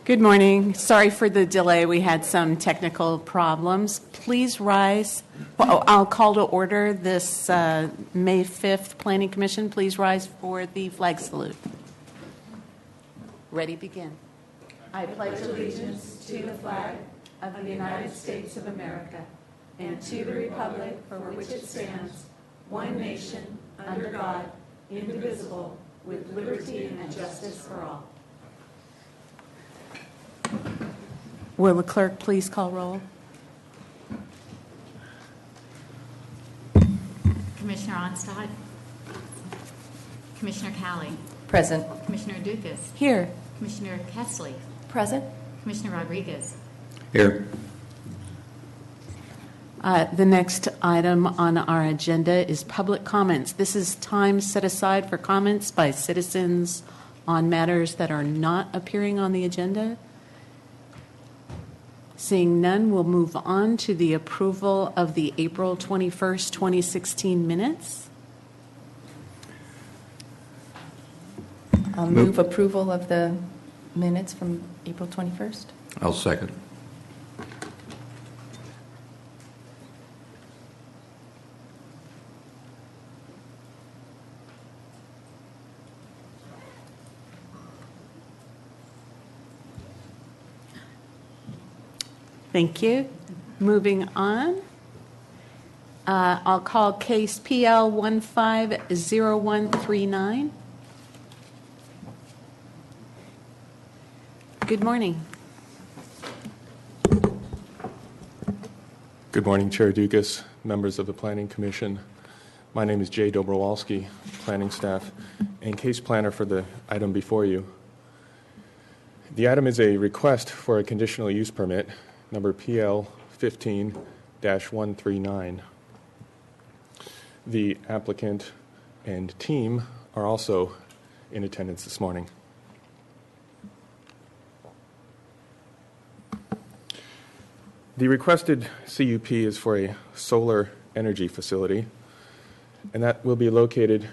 Good morning. Sorry for the delay. We had some technical problems. Please rise. I'll call to order this May 5th Planning Commission. Please rise for the flag salute. Ready, begin. I pledge allegiance to the flag of the United States of America and to the republic for which it stands, one nation, under God, indivisible, with liberty and justice for all. Will the clerk please call roll? Commissioner Onstad. Commissioner Calley. Present. Commissioner Dukas. Here. Commissioner Kessley. Present. Commissioner Rodriguez. Here. The next item on our agenda is public comments. This is time set aside for comments by citizens on matters that are not appearing on the agenda. Seeing none, we'll move on to the approval of the April 21st, 2016 minutes. I'll move approval of the minutes from April 21st. I'll second. Thank you. Moving on, I'll call case PL 150139. Good morning. Good morning, Chair Dukas, members of the Planning Commission. My name is Jay Dobrowolski, planning staff, and case planner for the item before you. The item is a request for a conditional use permit, number PL 15-139. The applicant and team are also in attendance this morning. The requested CUP is for a solar energy facility, and that will be located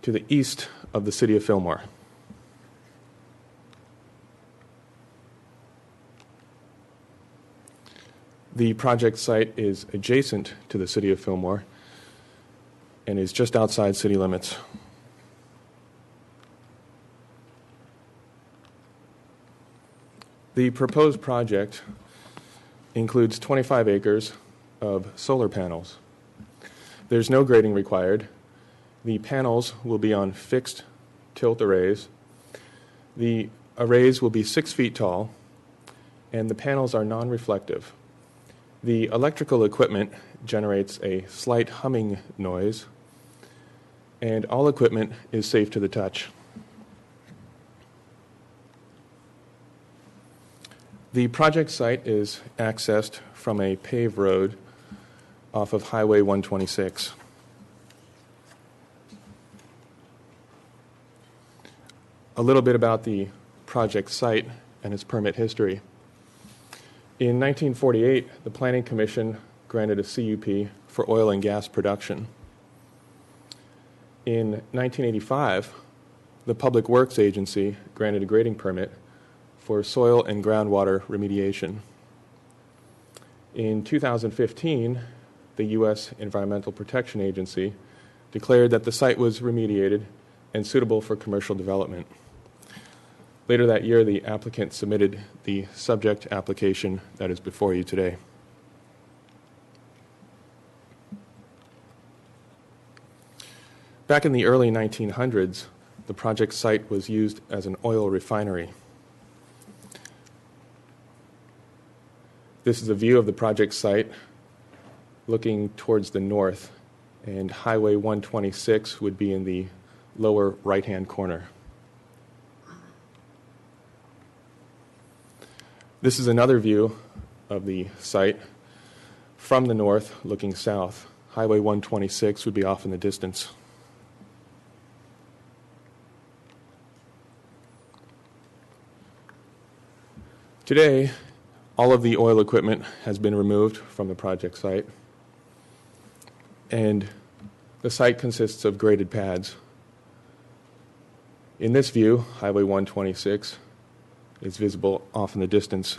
to the east of the city of Fillmore. The project site is adjacent to the city of Fillmore and is just outside city limits. The proposed project includes 25 acres of solar panels. There's no grading required. The panels will be on fixed tilt arrays. The arrays will be 6 feet tall, and the panels are non-reflective. The electrical equipment generates a slight humming noise, and all equipment is safe to the touch. The project site is accessed from a paved road off of Highway 126. A little bit about the project site and its permit history. In 1948, the Planning Commission granted a CUP for oil and gas production. In 1985, the Public Works Agency granted a grading permit for soil and groundwater remediation. In 2015, the U.S. Environmental Protection Agency declared that the site was remediated and suitable for commercial development. Later that year, the applicant submitted the subject application that is before you today. Back in the early 1900s, the project site was used as an oil refinery. This is a view of the project site looking towards the north, and Highway 126 would be in the lower right-hand corner. This is another view of the site from the north looking south. Highway 126 would be off in the distance. Today, all of the oil equipment has been removed from the project site, and the site consists of graded pads. In this view, Highway 126, is visible off in the distance.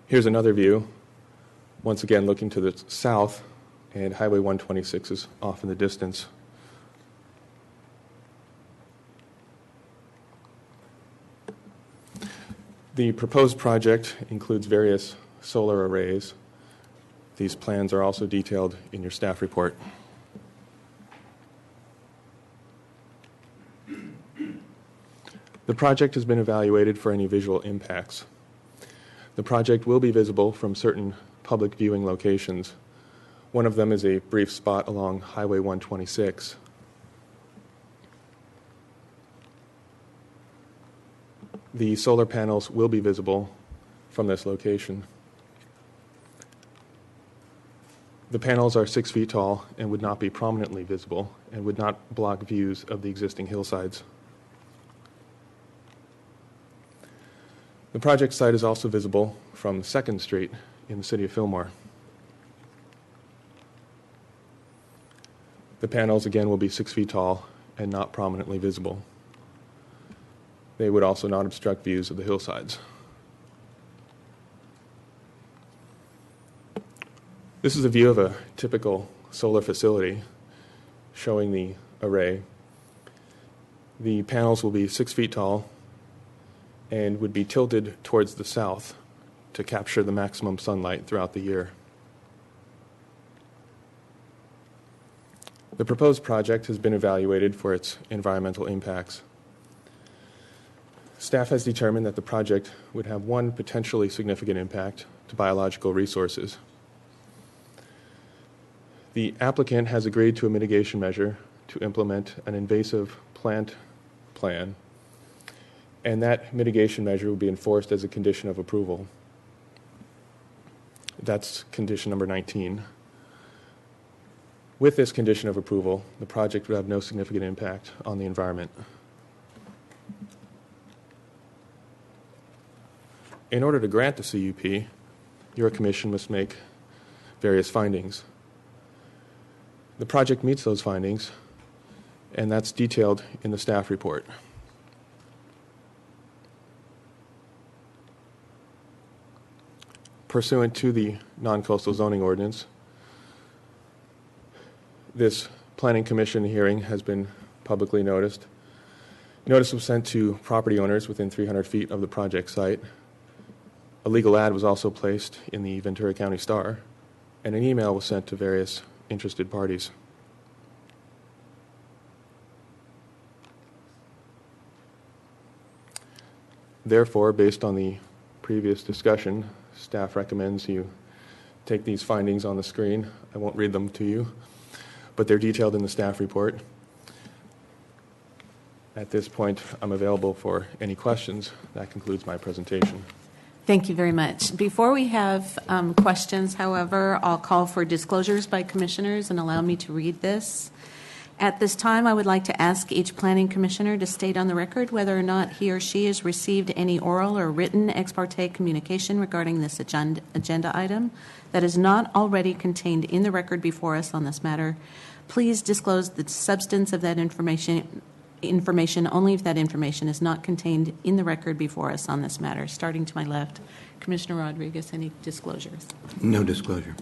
Here's another view, once again looking to the south, and Highway 126 is off in the distance. The proposed project includes various solar arrays. These plans are also detailed in your staff report. The project has been evaluated for any visual impacts. The project will be visible from certain public viewing locations. One of them is a brief spot along Highway 126. The solar panels will be visible from this location. The panels are 6 feet tall and would not be prominently visible and would not block views of the existing hillsides. The project site is also visible from 2nd Street in the city of Fillmore. The panels, again, will be 6 feet tall and not prominently visible. They would also not obstruct views of the hillsides. This is a view of a typical solar facility showing the array. The panels will be 6 feet tall and would be tilted towards the south to capture the maximum sunlight throughout the year. The proposed project has been evaluated for its environmental impacts. Staff has determined that the project would have one potentially significant impact to biological resources. The applicant has agreed to a mitigation measure to implement an invasive plant plan, and that mitigation measure will be enforced as a condition of approval. That's condition number 19. With this condition of approval, the project would have no significant impact on the environment. In order to grant the CUP, your commission must make various findings. The project meets those findings, and that's detailed in the staff report. Pursuant to the non-coastal zoning ordinance, this Planning Commission hearing has been publicly noticed. Notice was sent to property owners within 300 feet of the project site. A legal ad was also placed in the Ventura County Star, and an email was sent to various interested parties. Therefore, based on the previous discussion, staff recommends you take these findings on the screen. I won't read them to you, but they're detailed in the staff report. At this point, I'm available for any questions. That concludes my presentation. Thank you very much. Before we have questions, however, I'll call for disclosures by commissioners and allow me to read this. At this time, I would like to ask each planning commissioner to state on the record whether or not he or she has received any oral or written ex parte communication regarding this agenda item that is not already contained in the record before us on this matter. Please disclose the substance of that information only if that information is not contained in the record before us on this matter. Starting to my left, Commissioner Rodriguez, any disclosures? No disclosure.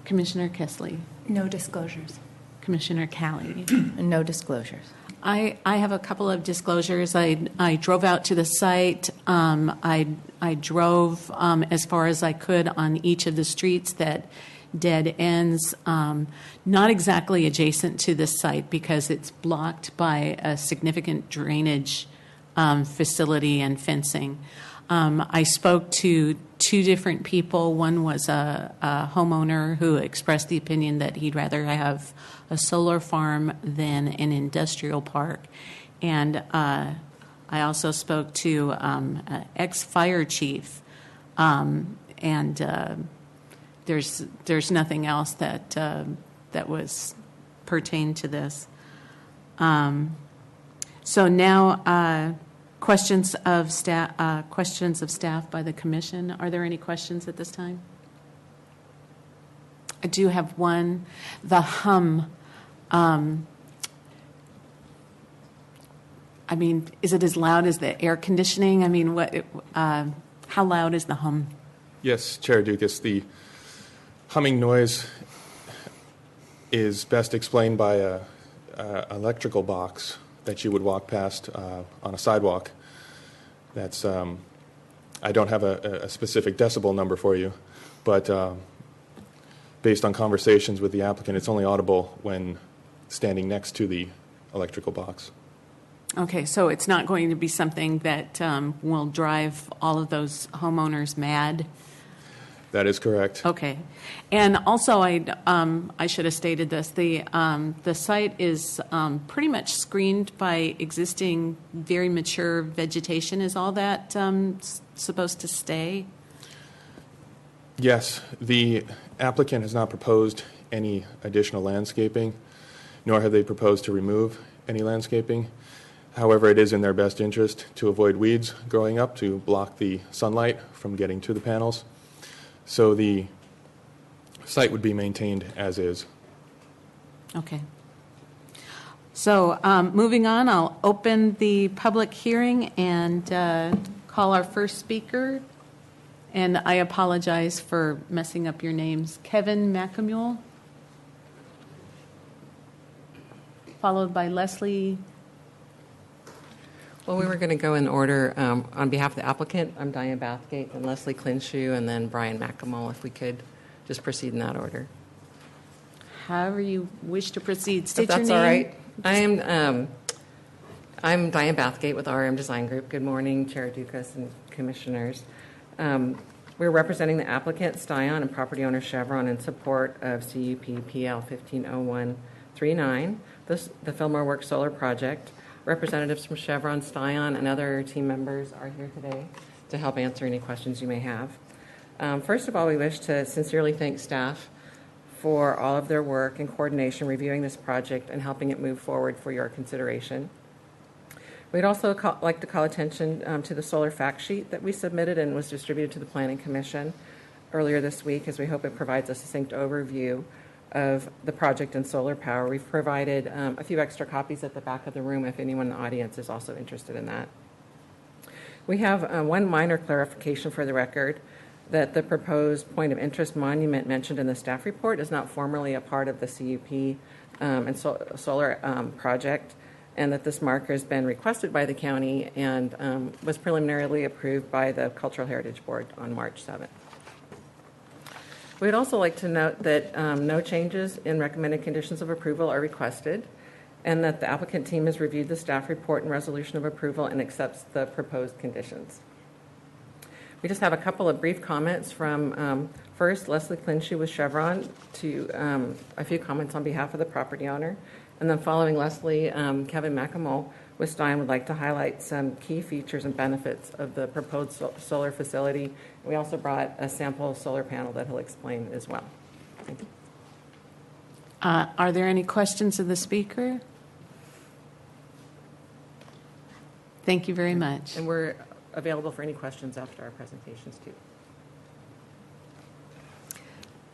Commissioner Kessley? No disclosures. Commissioner Callie? No disclosures. I have a couple of disclosures. I drove out to the site. I drove as far as I could on each of the streets that dead ends, not exactly adjacent to this site because it's blocked by a significant drainage facility and fencing. I spoke to two different people. One was a homeowner who expressed the opinion that he'd rather have a solar farm than an industrial park. And I also spoke to an ex-fire chief, and there's nothing else that was pertained to this. So now, questions of staff by the commission. Are there any questions at this time? I do have one. The hum. I mean, is it as loud as the air conditioning? I mean, how loud is the hum? Yes, Chair Dukas, the humming noise is best explained by a electrical box that you would walk past on a sidewalk. That's I don't have a specific decibel number for you, but based on conversations with the applicant, it's only audible when standing next to the electrical box. Okay, so it's not going to be something that will drive all of those homeowners mad? That is correct. Okay. And also, I should have stated this, the site is pretty much screened by existing, very mature vegetation. Is all that supposed to stay? Yes, the applicant has not proposed any additional landscaping, nor have they proposed to remove any landscaping. However, it is in their best interest to avoid weeds growing up to block the sunlight from getting to the panels. So the site would be maintained as is. Okay. So moving on, I'll open the public hearing and call our first speaker. And I apologize for messing up your names. Kevin McAmule, followed by Leslie. Well, we were going to go in order. On behalf of the applicant, I'm Diane Bathgate, and Leslie Clinshoe, and then Brian McAmule, if we could just proceed in that order. However you wish to proceed. State If that's your all name. right. I'm Diane Bathgate with RM Design Group. Good morning, Chair Dukas and commissioners. We're representing the applicant, Stion, and property owner Chevron in support of CUP PL 150139, the Fillmore Works Solar Project. Representatives from Chevron, Stion, and other team members are here today to help answer any questions you may have. First of all, we wish to sincerely thank staff for all of their work and coordination reviewing this project and helping it move forward for your consideration. We'd also like to call attention to the solar fact sheet that we submitted and was distributed to the Planning Commission earlier this week, as we hope it provides a succinct overview of the project and solar power. We've provided a few extra copies at the back of the room if anyone in the audience is also interested in that. We have one minor clarification for the record, that the proposed point of interest monument mentioned in the staff report is not formally a part of the CUP and solar project, and that this marker has been requested by the county and was preliminarily approved by the Cultural Heritage Board on March 7th. We'd also like to note that no changes in recommended conditions of approval are requested, and that the applicant team has reviewed the staff report and resolution of approval and accepts the proposed conditions. We just have a couple of brief comments from, first, Leslie Clinshoe with Chevron to a few comments on behalf of the property owner. And then following Leslie, Kevin McAmule with Stein would like to highlight some key features and benefits of the proposed solar facility. We also brought a sample solar panel that he'll explain as well. Thank you. Are there any questions of the speaker? Thank you very much. And we're available for any questions after our presentations, too.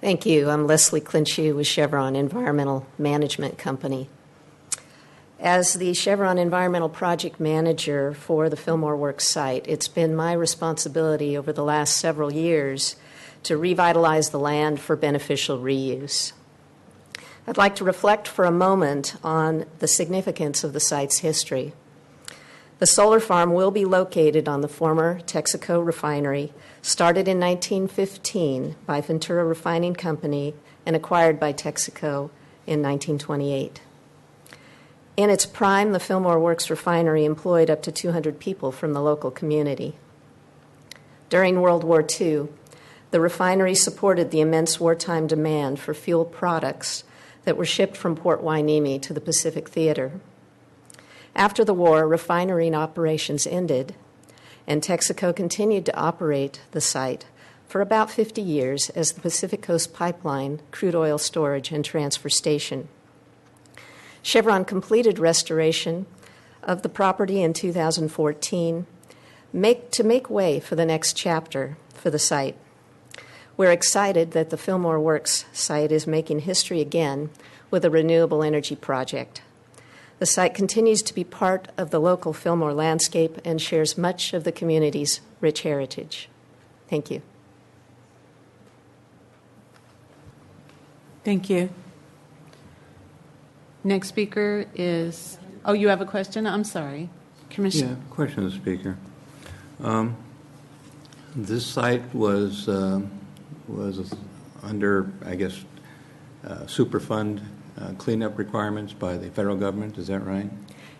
Thank you. I'm Leslie Clinshoe with Chevron Environmental Management Company. As the Chevron Environmental Project Manager for the Fillmore Works site, it's been my responsibility over the last several years to revitalize the land for beneficial reuse. I'd like to reflect for a moment on the significance of the site's history. The solar farm will be located on the former Texaco refinery, started in 1915 by Ventura Refining Company and acquired by Texaco in 1928. In its prime, the Fillmore Works refinery employed up to 200 people from the local community. During World War II, the refinery supported the immense wartime demand for fuel products that were shipped from Port Hueneme to the Pacific Theater. After the war, refinery operations ended, and Texaco continued to operate the site for about 50 years as the Pacific Coast Pipeline crude oil storage and transfer station. Chevron completed restoration of the property in 2014 to make way for the next chapter for the site. We're excited that the Fillmore Works site is making history again with a renewable energy project. The site continues to be part of the local Fillmore landscape and shares much of the community's rich heritage. Thank you. Thank you. Next speaker is, oh, you have a question? I'm sorry. Commissioner. Yeah, question of the speaker. This site was under, I guess, Superfund cleanup requirements by the federal government. Is that right?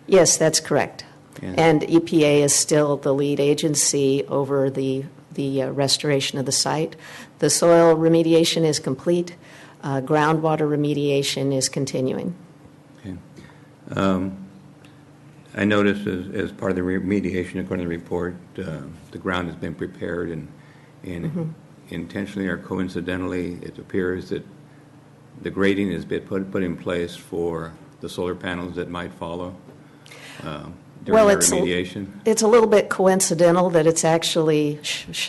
Yes, that's correct. And EPA is still the lead agency over the restoration of the site. The soil remediation is complete. Groundwater remediation is continuing. Okay. I noticed as part of the remediation, according to the report, the ground has been prepared, and intentionally or coincidentally, it appears that the grading has been put in place for the solar panels that might follow during the remediation. It's a little bit coincidental that it's actually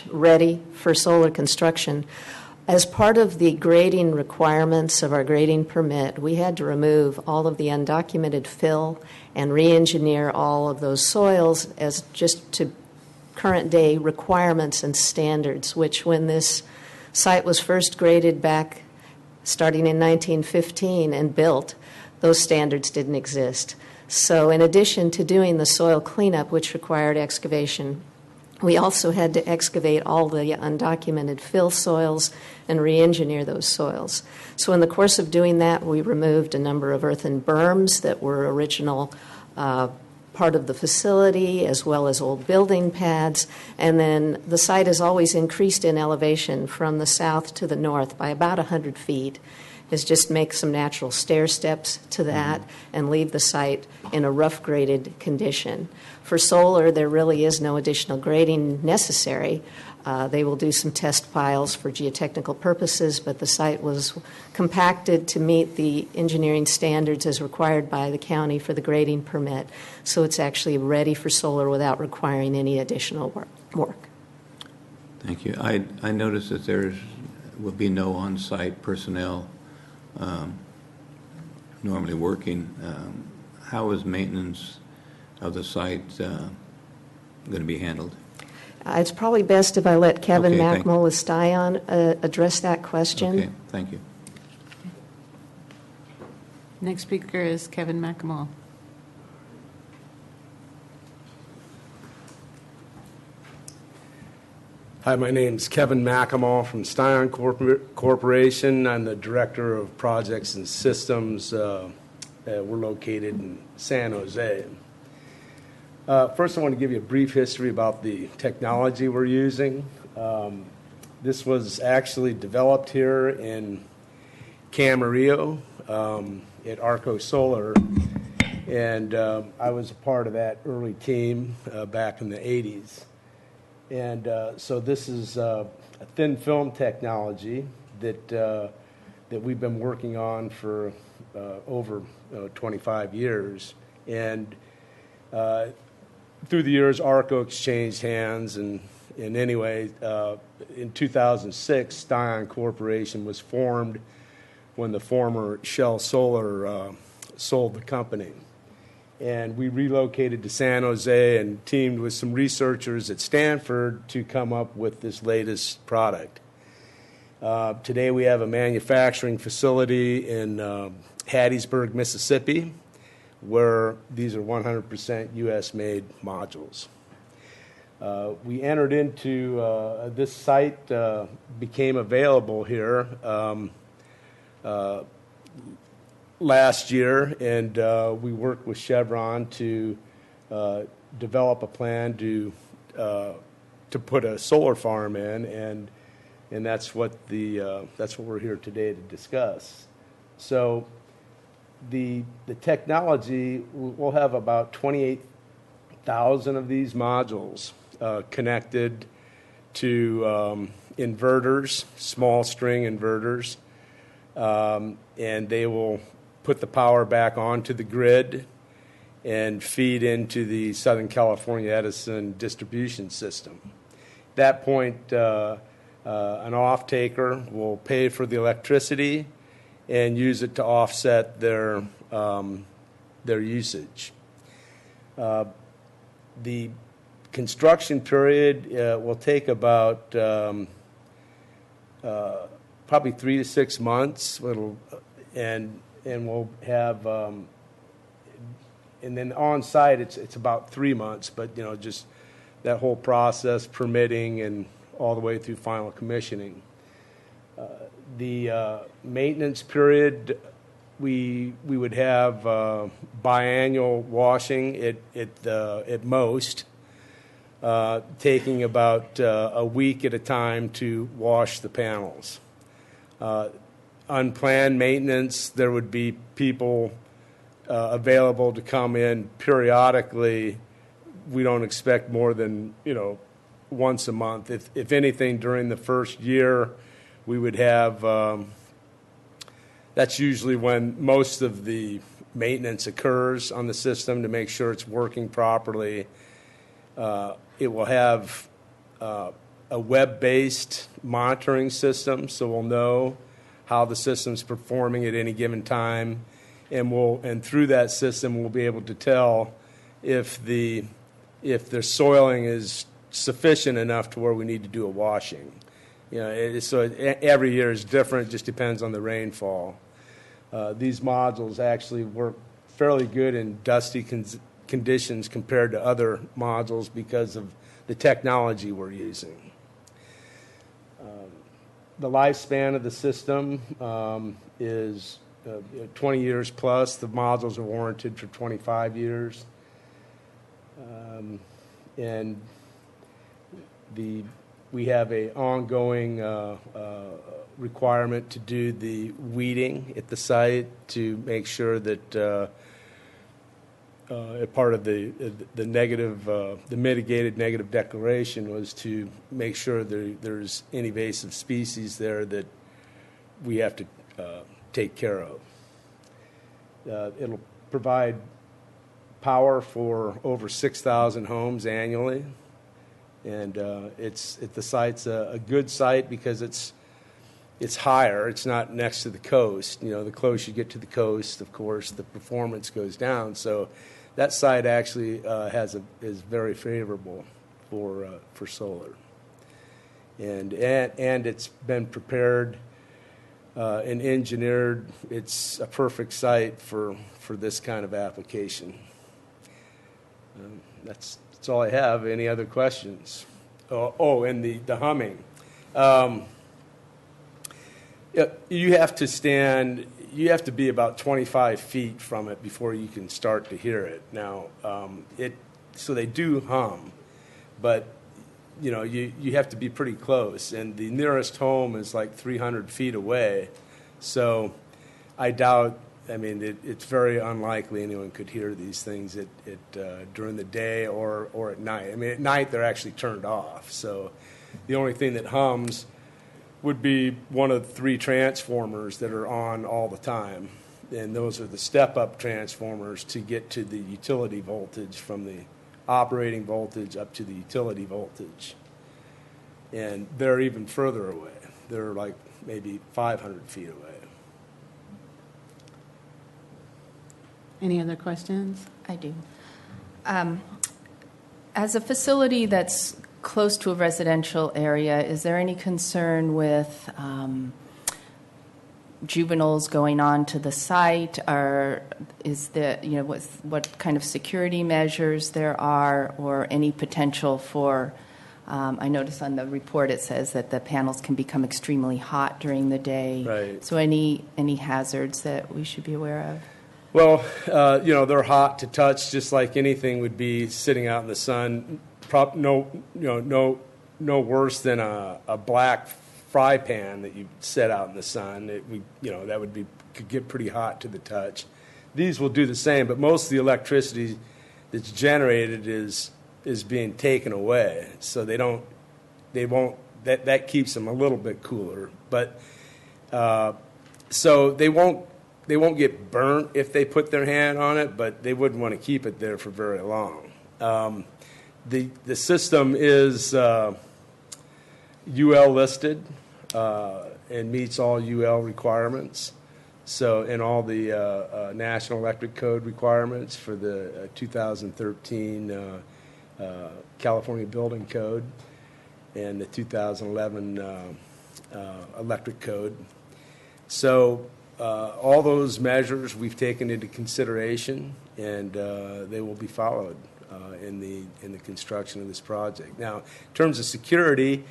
ready for solar construction. As part of the grading requirements of our grading permit, we had to remove all of the undocumented fill and re-engineer all of those soils as just to current day requirements and standards, which when this site was first graded back starting in 1915 and built, those standards didn't exist. So in addition to doing the soil cleanup, which required excavation, we also had to excavate all the undocumented fill soils and re-engineer those soils. So in the course of doing that, we removed a number of earthen berms that were original part of the facility, as well as old building pads. And then the site has always increased in elevation from the south to the north by about 100 feet. Is just make some natural stair steps to that and leave the site in a rough graded condition. For solar, there really is no additional grading necessary. They will do some test piles for geotechnical purposes, but the site was compacted to meet the engineering standards as required by the county for the grading permit. So it's actually ready for solar without requiring any additional work. Thank you. I noticed that there will be no on-site personnel normally working. How is maintenance of the site going to be handled? It's probably best if I let Kevin Okay, Macmull with Styon address that question. Okay, thank you. Next speaker is Kevin McAmall. Hi, my name's Kevin McAmall from Styon Corporation. I'm the Director of Projects and Systems. We're located in San Jose. First, I want to give you a brief history about the technology we're using. This was actually developed here in Camarillo at Arco Solar, and I was a part of that early team back in the 80s. And so this is a thin film technology that we've been working on for over 25 years. And through the years, Arco exchanged hands. And anyway, in 2006, Styon Corporation was formed when the former Shell Solar sold the company. And we relocated to San Jose and teamed with some researchers at Stanford to come up with this latest product. Today we have a manufacturing facility in Hattiesburg, Mississippi, where these are 100% U.S.-made modules. We entered into this site, became available here last year, and we worked with Chevron to develop a plan to put a solar farm in, and that's what we're here today to discuss. So the technology, we'll have about 28,000 of these modules connected to inverters, small string inverters, and they will put the power back onto the grid and feed into the Southern California Edison distribution system. At that point, an off-taker will pay for the electricity and use it to offset their their usage. The construction period will take about probably 3 to 6 months. And we'll have, and then on site it's about 3 months. But just that whole process, permitting, and all the way through final commissioning. The maintenance period, we would have biannual washing at most, taking about a week at a time to wash the panels. Unplanned maintenance, there would be people available to come in periodically. We don't expect more than once a month. If anything, during the first year, we would have. That's usually when most of the maintenance occurs on the system to make sure it's working properly. It will have a web-based monitoring system, so we'll know how the system's performing at any given time, and through that system we'll be able to tell if the soiling is sufficient enough to where we need to do a washing. So every year is different, just depends on the rainfall. These modules actually work fairly good in dusty conditions compared to other modules because of the technology we're using. The lifespan of the system is 20 years plus. The modules are warranted for 25 years. And we have an ongoing requirement to do the weeding at the site to make sure that part of the mitigated negative declaration was to make sure there's invasive species there that we have to take care of. It'll provide power for over 6,000 homes annually. And the site's a good site because it's higher. It's not next to the coast. The closer you get to the coast, of course, the performance goes down. So that site actually is very favorable for solar. And it's been prepared and engineered. It's a perfect site for this kind of application. That's all I have. Any other questions? And the humming. You have to be about 25 feet from it before you can start to hear it. Now, so they do hum, but you have to be pretty close, and the nearest home is like 300 feet away. So I doubt. It's very unlikely anyone could hear these things during the day or at night. At night they're actually turned off. So the only thing that hums would be one of 3 transformers that are on all the time. And those are the step-up transformers to get to the utility voltage, from the operating voltage up to the utility voltage. And they're even further away. They're like maybe 500 feet away. Any other questions? I do. As a facility that's close to a residential area, is there any concern with juveniles going on to the site? Or is there, what kind of security measures there are, or any potential for? I notice on the report it says that the panels can become extremely hot during the day. Right. So any hazards that we should be aware of? Well, they're hot to touch, just like anything would be sitting out in the sun. No worse than a black fry pan that you set out in the sun. That could get pretty hot to the touch. These will do the same, but most of the electricity that's generated is being taken away, so they won't. That keeps them a little bit cooler, but so they won't get burnt if they put their hand on it, but they wouldn't want to keep it there for very long. The system is UL listed and meets all UL requirements. So, and all the National Electric Code requirements for the 2013 California Building Code and the 2011 Electric Code. So all those measures we've taken into consideration, and they will be followed in the construction of this project. Now, in terms of security,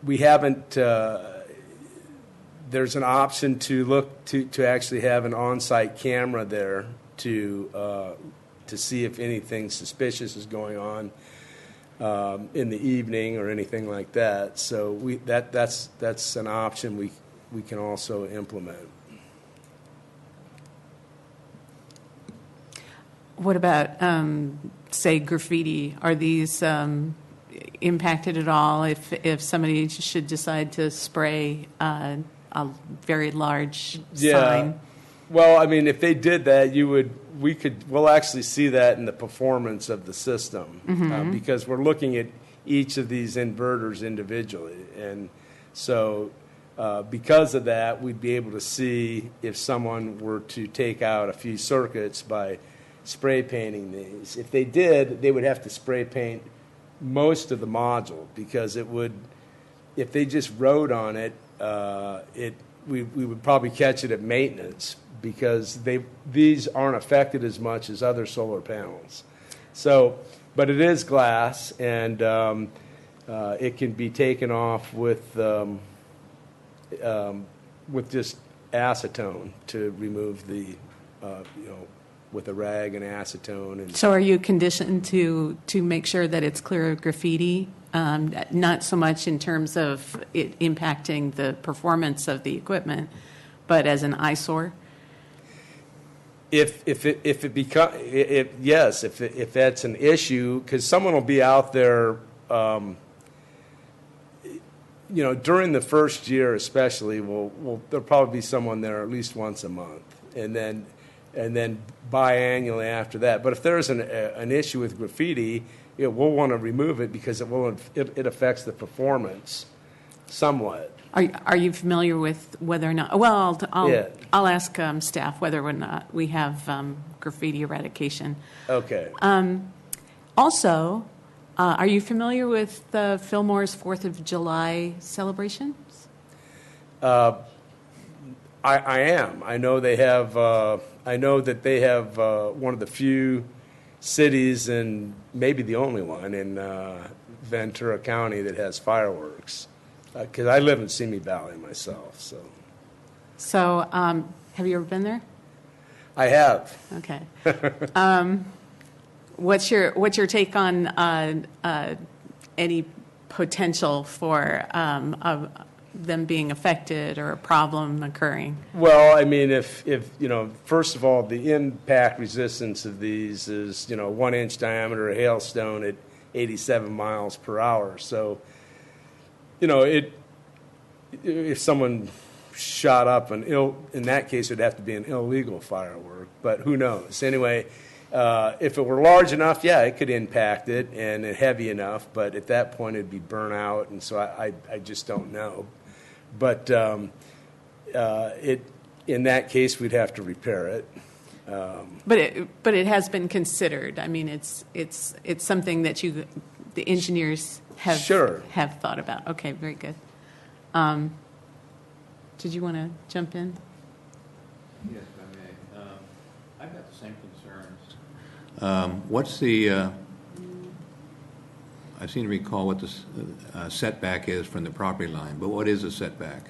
we haven't. There's an option to look to actually have an on-site camera there to see if anything suspicious is going on in the evening or anything like that. So that's an option we can also implement. What about, say, graffiti? Are these impacted at all if somebody should decide to spray a very large sign? Well, I mean, if they did that, we'll actually see that in the performance of the system because we're looking at each of these inverters individually. And so because of that, we'd be able to see if someone were to take out a few circuits by spray painting these. If they did, they would have to spray paint most of the module because it would, if they just rode on it, we would probably catch it at maintenance because these aren't affected as much as other solar panels. So, but it is glass, and it can be taken off with just acetone to remove the, with a rag and acetone. And So are you conditioned to make sure that it's clear of graffiti, not so much in terms of it impacting the performance of the equipment, but as an eyesore? If that's an issue, because someone will be out there, during the first year especially, there'll probably be someone there at least once a month, and then biannually after that. But if there's an issue with graffiti, we'll want to remove it because it affects the performance somewhat. Are you familiar with whether or not? Well, I'll ask staff whether or not we have graffiti eradication. Okay. Also, are you familiar with Fillmore's 4th of July celebrations? I am. I know they have. I know that they have one of the few cities, and maybe the only one in Ventura County that has fireworks. Because I live in Simi Valley myself, so. So, have you ever been there? I have. Okay. What's your take on any potential for them being affected or a problem occurring? Well, I mean, if first of all, the impact resistance of these is 1 inch diameter hailstone at 87 miles per hour. So, if someone shot up in that case, it'd have to be an illegal firework, but who knows? Anyway, if it were large enough, yeah, it could impact it, and heavy enough, but at that point it'd be burnt out, and so I just don't know. But in that case, we'd have to repair it. But it has been considered. I mean, it's something that the engineers have thought about. Okay, very good. Did you want to jump in? Yes, if I may. I've got the same concerns. What's the? I seem to recall what the setback is from the property line, but what is the setback?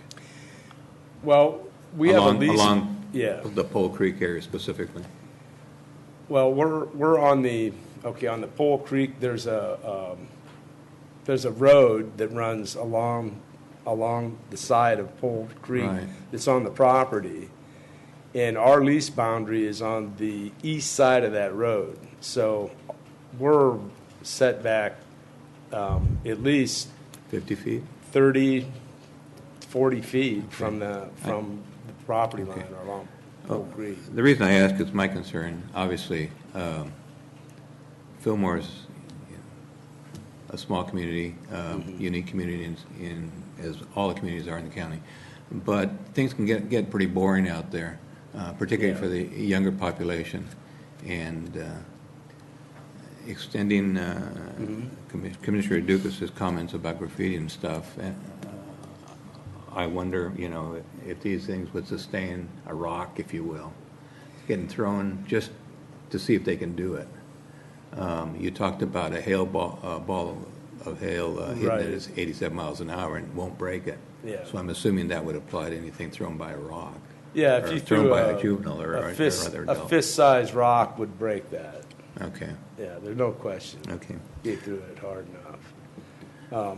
Well, we have a lease along the Pole Creek area specifically. Well, we're on the Pole Creek. There's a road that runs along the side of Pole Creek. Right. That's on the property, and our lease boundary is on the east side of that road. So we're set back at least 50 feet. 30, 40 feet from the property line along Pole Creek. The reason I ask is my concern. Obviously, Fillmore's a small community, unique community, as all the communities are in the county. but things can get pretty boring out there, particularly for the younger population. And extending Commissioner Dukas' comments about graffiti and stuff, I wonder, if these things would sustain a rock, if you will, getting thrown just to see if they can do it. You talked about a hail ball of hail hitting Right. it at 87 miles an hour and won't break it. Yeah. So I'm assuming that would apply to anything thrown by a rock. Yeah, if or you thrown threw by a juvenile or other a adult. fist-sized rock would break that. Okay, Yeah, there's no question. okay. You threw it hard enough.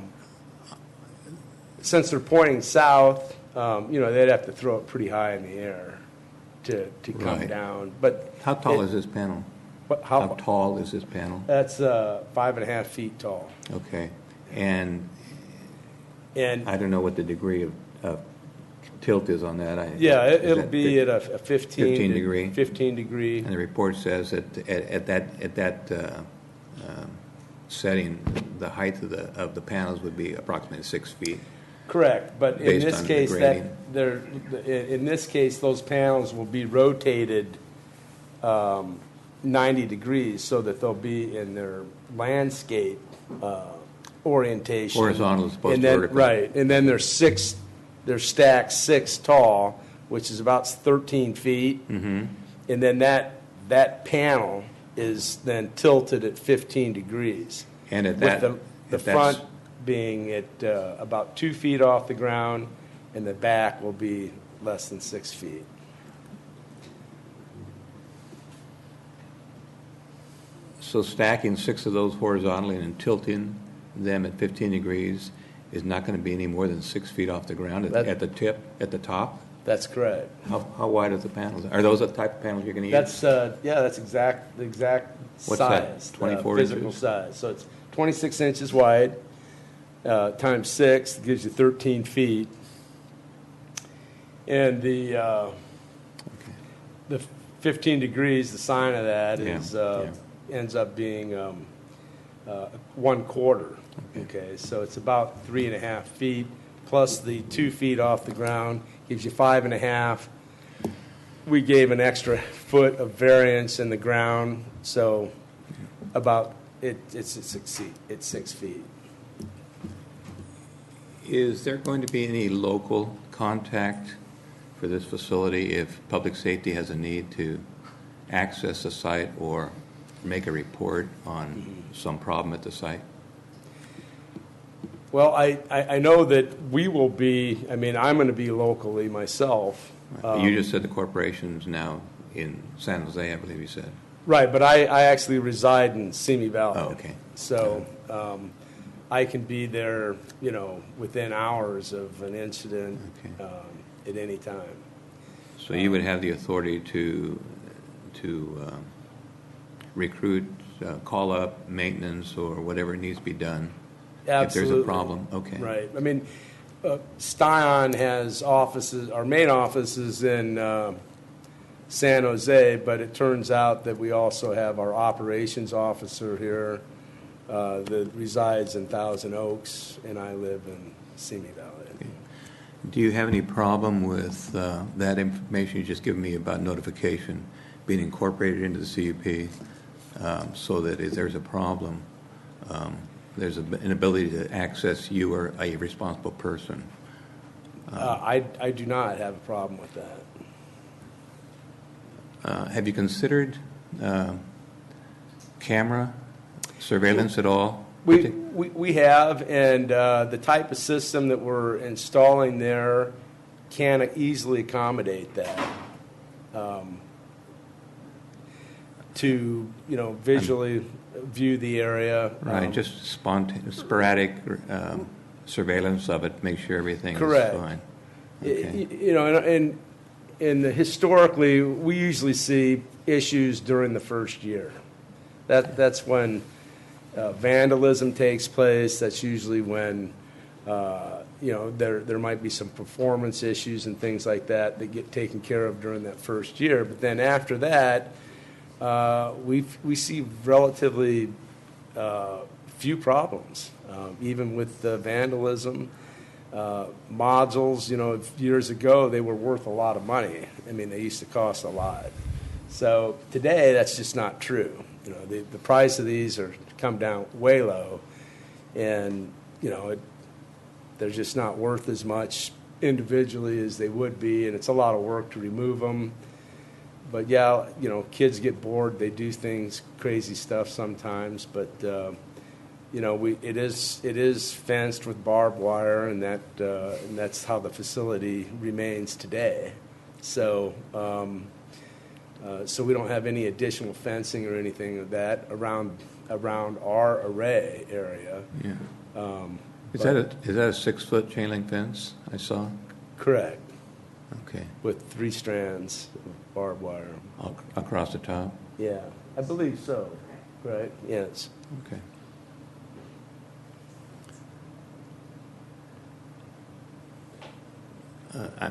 Since they're pointing south, they'd have to throw it pretty high in the air to come Right. down. But How tall is this panel? How how? tall is this panel? That's 5.5 feet tall, Okay, and and I don't know what the degree of tilt is on that. yeah, Is it'll that be at a 15 15 degree? 15 degree. And the report says that at that setting, the height of the panels would be approximately 6 feet. Correct, but in Based this on the case, grading. in this case, those panels will be rotated 90 degrees so that they'll be in their landscape orientation. Horizontal as opposed And to then- vertical. Right, and then they're stacked 6 tall, which is about 13 feet. Mm-hmm. And then that panel is then tilted at 15 degrees. And at With that, the if that's- front being at about 2 feet off the ground, and the back will be less than 6 feet. So stacking 6 of those horizontally and tilting them at 15 degrees is not going to be any more than 6 feet off the ground at the tip, at the top? That's correct. How wide are the panels? Are those the type of panels you're going to use? That's that's the exact What's that, size. 24 physical inches? size. So it's 26 inches wide times 6 gives you 13 feet. And the 15 degrees, the sign of that is ends up being 1/4. Okay, so it's about 3.5 feet plus the 2 feet off the ground gives you 5.5. We gave an extra foot of variance in the ground, so about it's 6 feet. It's 6 feet. Is there going to be any local contact for this facility if public safety has a need to access the site or make a report on some problem at the site? Well, I know that we will be, I'm going to be locally myself. You just said the corporation's now in San Jose, I believe you said. Right, but I actually reside in Simi Valley. Oh, okay. So I can be there, within hours of an incident Okay. at any time. So you would have the authority to recruit, call up maintenance or whatever needs to be done if there's a problem? Okay. Right. I mean, Stion has offices, our main office is in San Jose, but it turns out that we also have our operations officer here that resides in Thousand Oaks, and I live in Simi Valley. Do you have any problem with that information you just given me about notification being incorporated into the CUP so that if there's a problem, there's an ability to access you or a responsible person? I do not have a problem with that. Have you considered camera surveillance at all? We have, and the type of system that we're installing there can easily accommodate that. To visually view the area. Right, just sporadic surveillance of it, make sure everything Correct. is fine. Okay. And historically, we usually see issues during the first year. That's when vandalism takes place. That's usually when there might be some performance issues and things like that get taken care of during that first year. But then after that, we see relatively few problems, even with the vandalism. Modules, years ago, they were worth a lot of money. I mean, they used to cost a lot. So today, that's just not true. The price of these are come down way low, and they're just not worth as much individually as they would be, and it's a lot of work to remove them. But yeah, kids get bored. They do things, crazy stuff sometimes. But it is fenced with barbed wire, and that's how the facility remains today. So so we don't have any additional fencing or anything of that around our array area. Yeah. Is that a 6-foot chain link fence I saw? Correct. Okay. With 3 strands of barbed wire. Across the top? Yeah, I believe so. Right? Yes. Okay.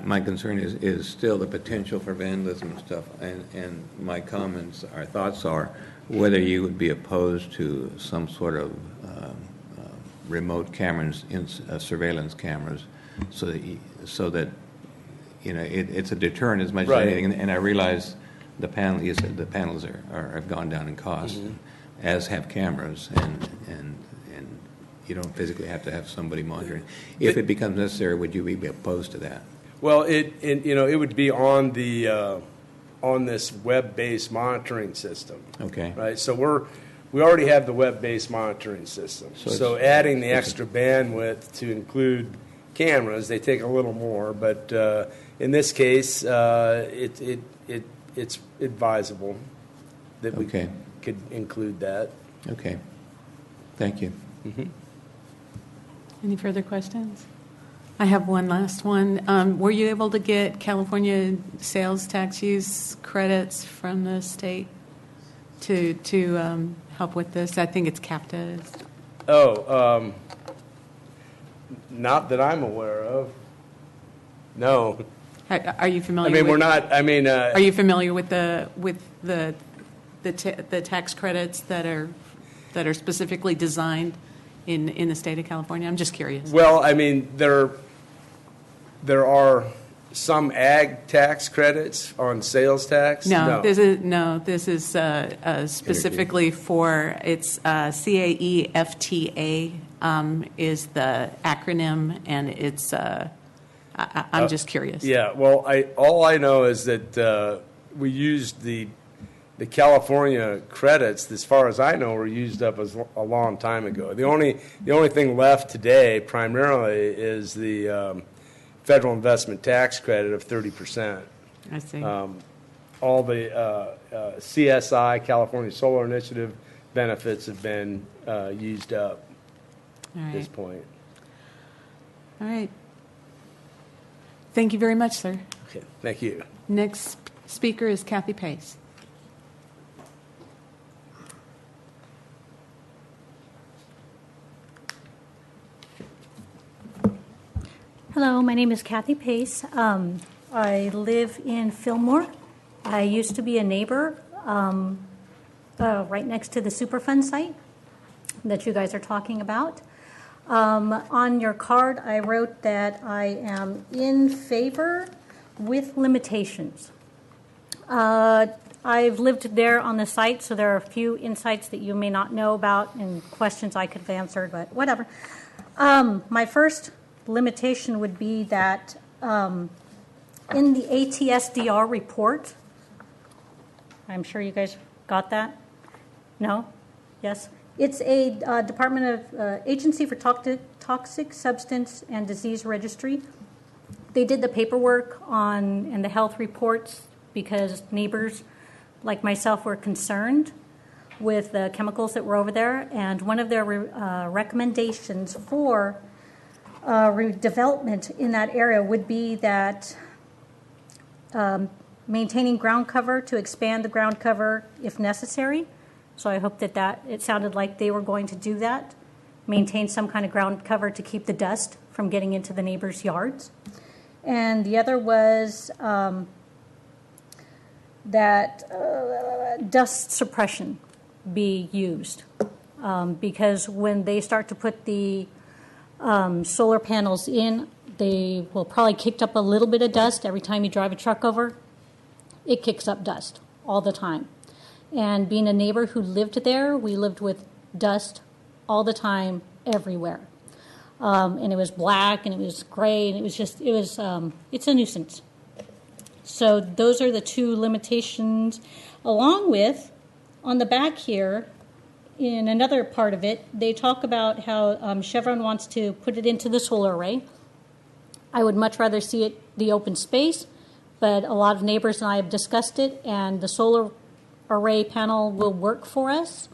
My concern is still the potential for vandalism and stuff, and my comments, our thoughts are whether you would be opposed to some sort of remote cameras, surveillance cameras, so that it's a deterrent as much as anything. And I realize the panels have gone down in cost, as have cameras, and you don't physically have to have somebody monitoring. If it becomes necessary, would you be opposed to that? Well, it would be on the on this web-based monitoring system. Okay. Right. So we already have the web-based monitoring system. So adding the extra bandwidth to include cameras, they take a little more. But in this case, it's advisable that we could include that. Okay. Thank you. Mm-hmm. Any further questions? I have one last one. Were you able to get California sales tax use credits from the state to help with this? I think it's CAPTA. Not that I'm aware of. No. Are you familiar? I mean, with, we're not. I mean, are you familiar with the tax credits that are specifically designed in the state of California? I'm just curious. Well, I mean, there are some ag tax credits on sales tax. This is specifically for it's CAEFTA is the acronym, and it's I'm just curious. Yeah. Well, all I know is that we used the California credits, as far as I know, were used up a long time ago. The only thing left today, primarily, is the federal investment tax credit of 30%. I see. All the CSI, California Solar Initiative benefits have been used up at this point. All right. Thank you very much, sir. Okay. Thank you. Next speaker is Kathy Pace. Hello, my name is Kathy Pace. I live in Fillmore. I used to be a neighbor right next to the Superfund site that you guys are talking about. On your card, I wrote that I am in favor with limitations. I've lived there on the site, so there are a few insights that you may not know about and questions I could have answered, but whatever. My first limitation would be that in the ATSDR report, I'm sure you guys got that? No? Yes? It's a Department of Agency for Toxic Substance and Disease Registry. They did the paperwork and the health reports because neighbors like myself were concerned with the chemicals that were over there, and one of their recommendations for redevelopment in that area would be that maintaining ground cover to expand the ground cover if necessary. So I hope that it sounded like they were going to do that, maintain some kind of ground cover to keep the dust from getting into the neighbors' yards. And the other was that dust suppression be used, because when they start to put the solar panels in. They will probably kick up a little bit of dust every time you drive a truck over. It kicks up dust all the time. And being a neighbor who lived there, we lived with dust all the time, everywhere. And it was black and it was gray and it's a nuisance. So those are the two limitations, along with, on the back here, in another part of it, they talk about how Chevron wants to put it into the solar array. I would much rather see it the open space, but a lot of neighbors and I have discussed it, and the solar array panel will work for us.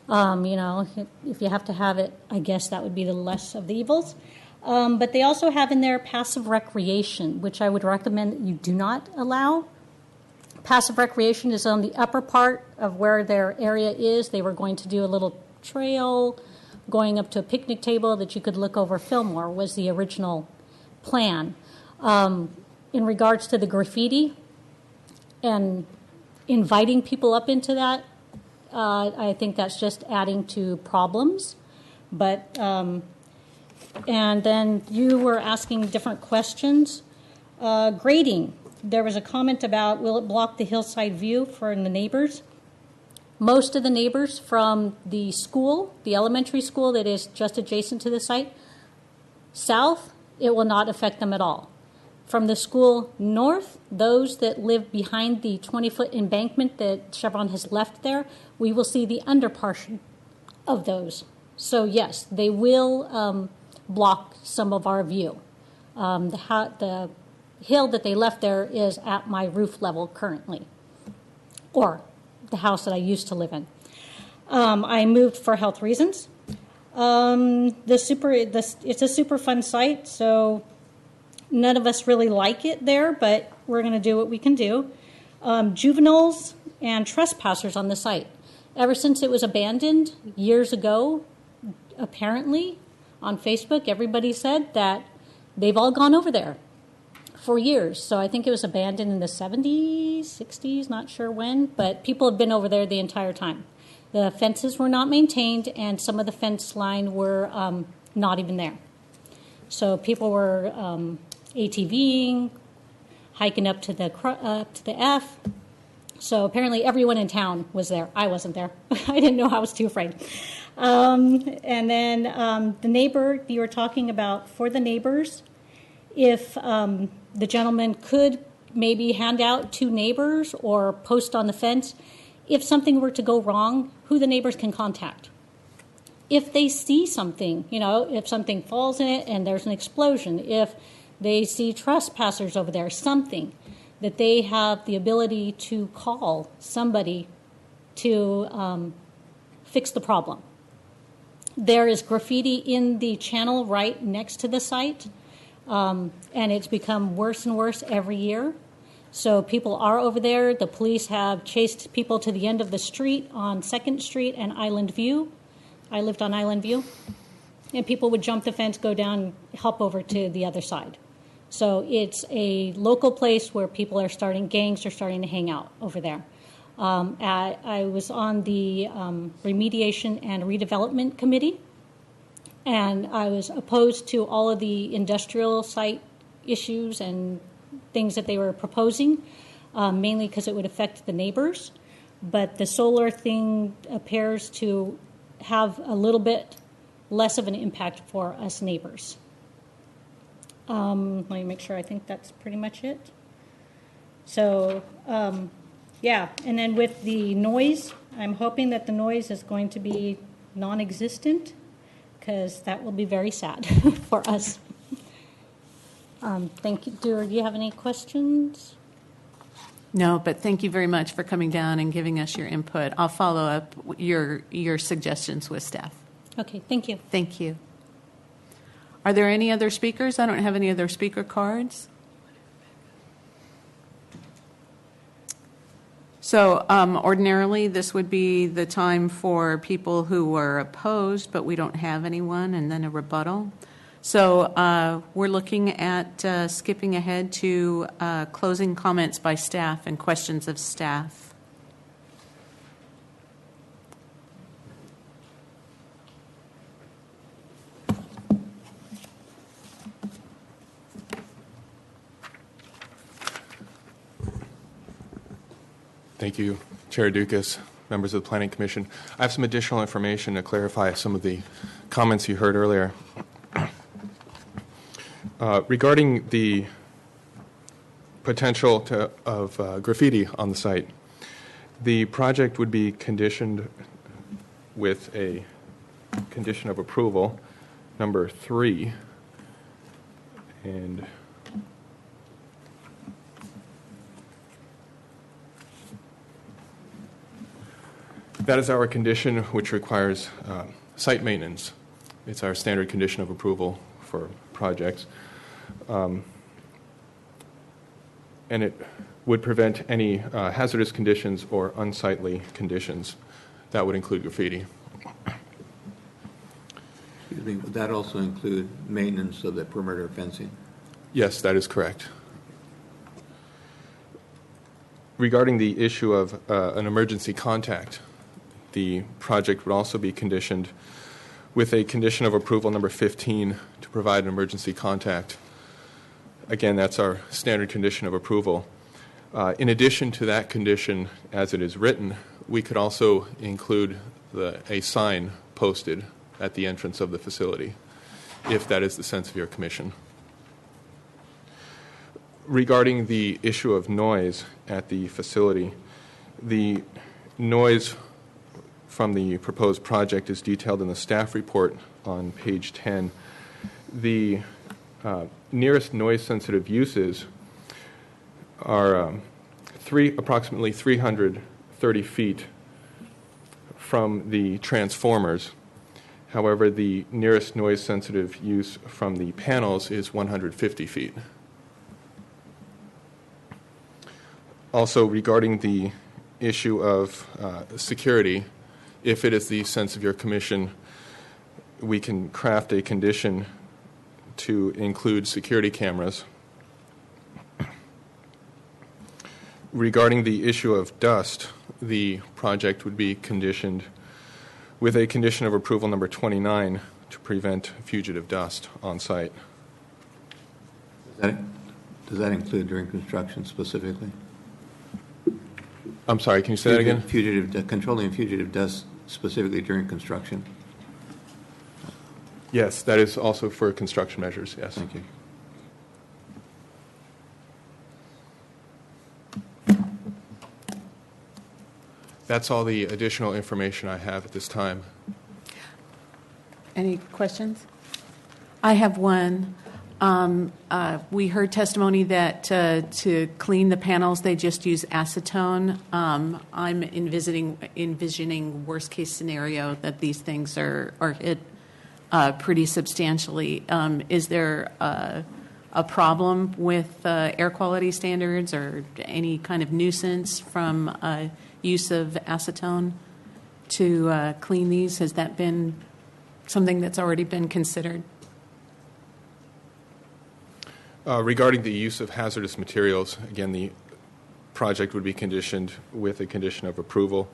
If you have to have it, I guess that would be the less of the evils. But they also have in there passive recreation, which I would recommend that you do not allow. Passive recreation is on the upper part of where their area is. They were going to do a little trail going up to a picnic table that you could look over Fillmore, was the original plan. In regards to the graffiti and inviting people up into that, I think that's just adding to problems. But and then you were asking different questions. Grading. There was a comment about, will it block the hillside view for the neighbors? Most of the neighbors from the school, the elementary school that is just adjacent to the site, south, it will not affect them at all. From the school north, those that live behind the 20-foot embankment that Chevron has left there, we will see the under portion of those. So yes, they will block some of our view. The hill that they left there is at my roof level currently, or the house that I used to live in. I moved for health reasons. It's a super fun site, so none of us really like it there, but we're going to do what we can do. Juveniles and trespassers on the site. Ever since it was abandoned years ago, apparently, on Facebook, everybody said that they've all gone over there for years. So I think it was abandoned in the 70s, 60s, not sure when, but people have been over there the entire time. The fences were not maintained, and some of the fence line were not even there. So people were ATVing, hiking up to the F. So apparently everyone in town was there. I wasn't there. I didn't know. I was too afraid. And then the neighbor you were talking about, for the neighbors, if the gentleman could maybe hand out to neighbors or post on the fence, if something were to go wrong, who the neighbors can contact. If they see something, if something falls in it and there's an explosion, if they see trespassers over there, something, that they have the ability to call somebody to fix the problem. There is graffiti in the channel right next to the site, and it's become worse and worse every year. So people are over there. The police have chased people to the end of the street on 2nd Street and Island View. I lived on Island View. And people would jump the fence, go down, and hop over to the other side. So it's a local place where gangs are starting to hang out over there. I was on the Remediation and Redevelopment Committee, and I was opposed to all of the industrial site issues and things that they were proposing, mainly because it would affect the neighbors. But the solar thing appears to have a little bit less of an impact for us neighbors. Let me make sure. I think that's pretty much it. So, yeah. And then with the noise, I'm hoping that the noise is going to be non-existent, because that will be very sad for us. Thank you. Do you have any questions? No, but thank you very much for coming down and giving us your input. I'll follow up your suggestions with staff. Okay, thank you. Thank you. Are there any other speakers? I don't have any other speaker cards. So ordinarily, this would be the time for people who were opposed, but we don't have anyone, and then a rebuttal. So we're looking at skipping ahead to closing comments by staff and questions of staff. Thank you, Chair Dukas, members of the Planning Commission. I have some additional information to clarify some of the comments you heard earlier. Regarding the potential of graffiti on the site, the project would be conditioned with a condition of approval, number 3, and that is our condition, which requires site maintenance. It's our standard condition of approval for projects. And it would prevent any hazardous conditions or unsightly conditions. That would include graffiti. Excuse me, would that also include maintenance of the perimeter fencing? Yes, that is correct. Regarding the issue of an emergency contact, the project would also be conditioned with a condition of approval number 15 to provide an emergency contact. Again, that's our standard condition of approval. In addition to that condition, as it is written, we could also include a sign posted at the entrance of the facility, if that is the sense of your commission. Regarding the issue of noise at the facility, the noise from the proposed project is detailed in the staff report on page 10. The nearest noise-sensitive uses are approximately 330 feet from the transformers. However, the nearest noise-sensitive use from the panels is 150 feet. Also, regarding the issue of security, if it is the sense of your commission, we can craft a condition to include security cameras. Regarding the issue of dust, the project would be conditioned with a condition of approval number 29 to prevent fugitive dust on site. Does that include during construction specifically? I'm sorry, can you say that again? Controlling fugitive dust specifically during construction? Yes, that is also for construction measures, yes. Thank you. That's all the additional information I have at this time. Any questions? I have one. We heard testimony that to clean the panels, they just use acetone. I'm envisioning worst-case scenario that these things are hit pretty substantially. Is there a problem with air quality standards or any kind of nuisance from use of acetone to clean these? Has that been something that's already been considered? Regarding the use of hazardous materials, again, the project would be conditioned with a condition of approval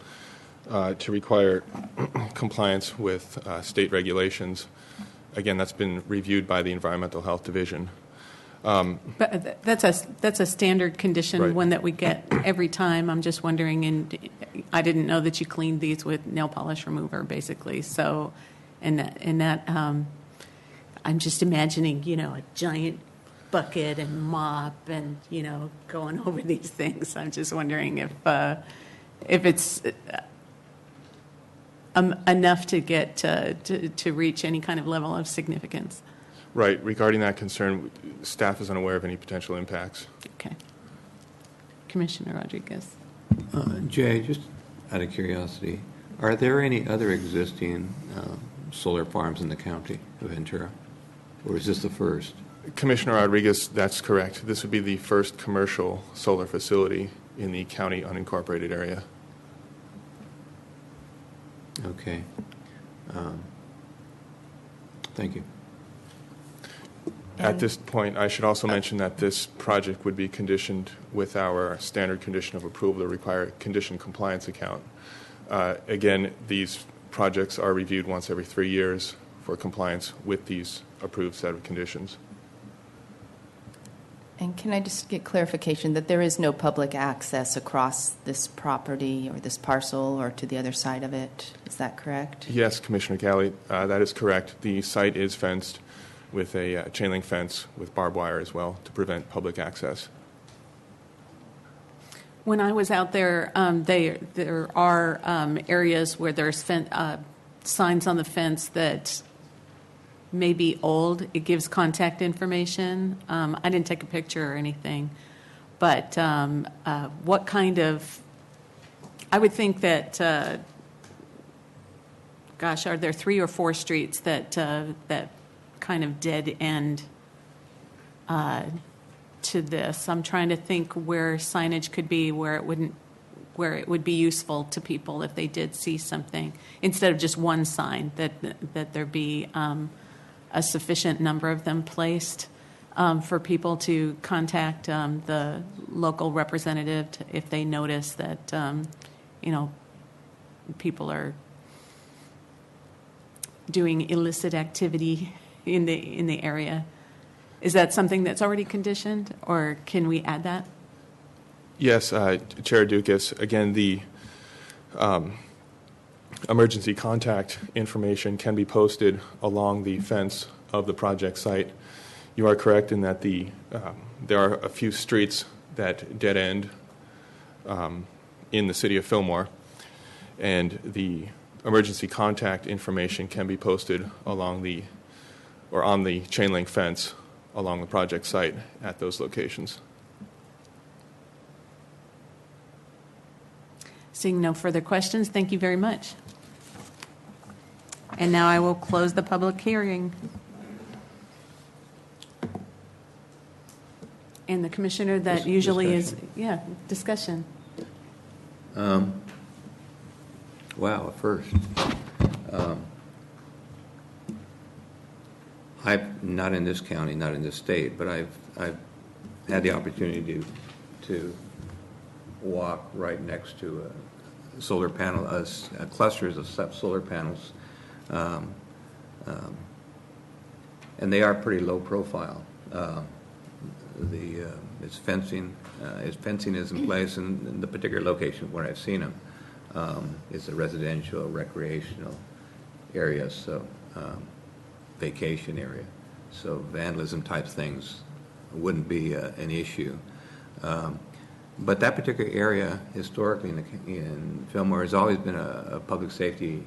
to require compliance with state regulations. Again, that's been reviewed by the Environmental Health Division. But that's a standard condition, Right. one that we get every time. I'm just wondering, and I didn't know that you cleaned these with nail polish remover, basically. So, and that I'm just imagining, a giant bucket and mop and, going over these things. I'm just wondering if it's enough to get to reach any kind of level of significance. Right. Regarding that concern, staff is unaware of any potential impacts. Okay. Commissioner Rodriguez. Jay, just out of curiosity, are there any other existing solar farms in the county of Ventura? Or is this the first? Commissioner Rodriguez, that's correct. This would be the first commercial solar facility in the county unincorporated area. Okay. Thank you. At this point, I should also mention that this project would be conditioned with our standard condition of approval to require a condition compliance account. Again, these projects are reviewed once every 3 years for compliance with these approved set of conditions. And can I just get clarification that there is no public access across this property or this parcel or to the other side of it? Is that correct? Yes, Commissioner Kelly, that is correct. The site is fenced with a chain link fence with barbed wire as well to prevent public access. When I was out there, there are areas where there's signs on the fence that may be old. It gives contact information. I didn't take a picture or anything, but what kind of? I would think that. Gosh, are there 3 or 4 streets that that kind of dead end to this? I'm trying to think where signage could be where it would be useful to people if they did see something, instead of just one sign, that there be a sufficient number of them placed for people to contact the local representative if they notice that people are doing illicit activity in the area. Is that something that's already conditioned, or can we add that? Yes, Chair Dukas. Again, the emergency contact information can be posted along the fence of the project site. You are correct in that there are a few streets that dead end in the city of Fillmore, and the emergency contact information can be posted along on the chain link fence along the project site at those locations. Seeing no further questions, thank you very much. And now I will close the public hearing. And the commissioner that usually is, discussion. Wow, first. I'm not in this county, not in this state, but I've had the opportunity to walk right next to a solar panel, clusters of solar panels, and they are pretty low profile. Its fencing is in place, and in the particular location where I've seen them is a residential, recreational area, so vacation area. So vandalism type things wouldn't be an issue. But that particular area, historically in Fillmore, has always been a public safety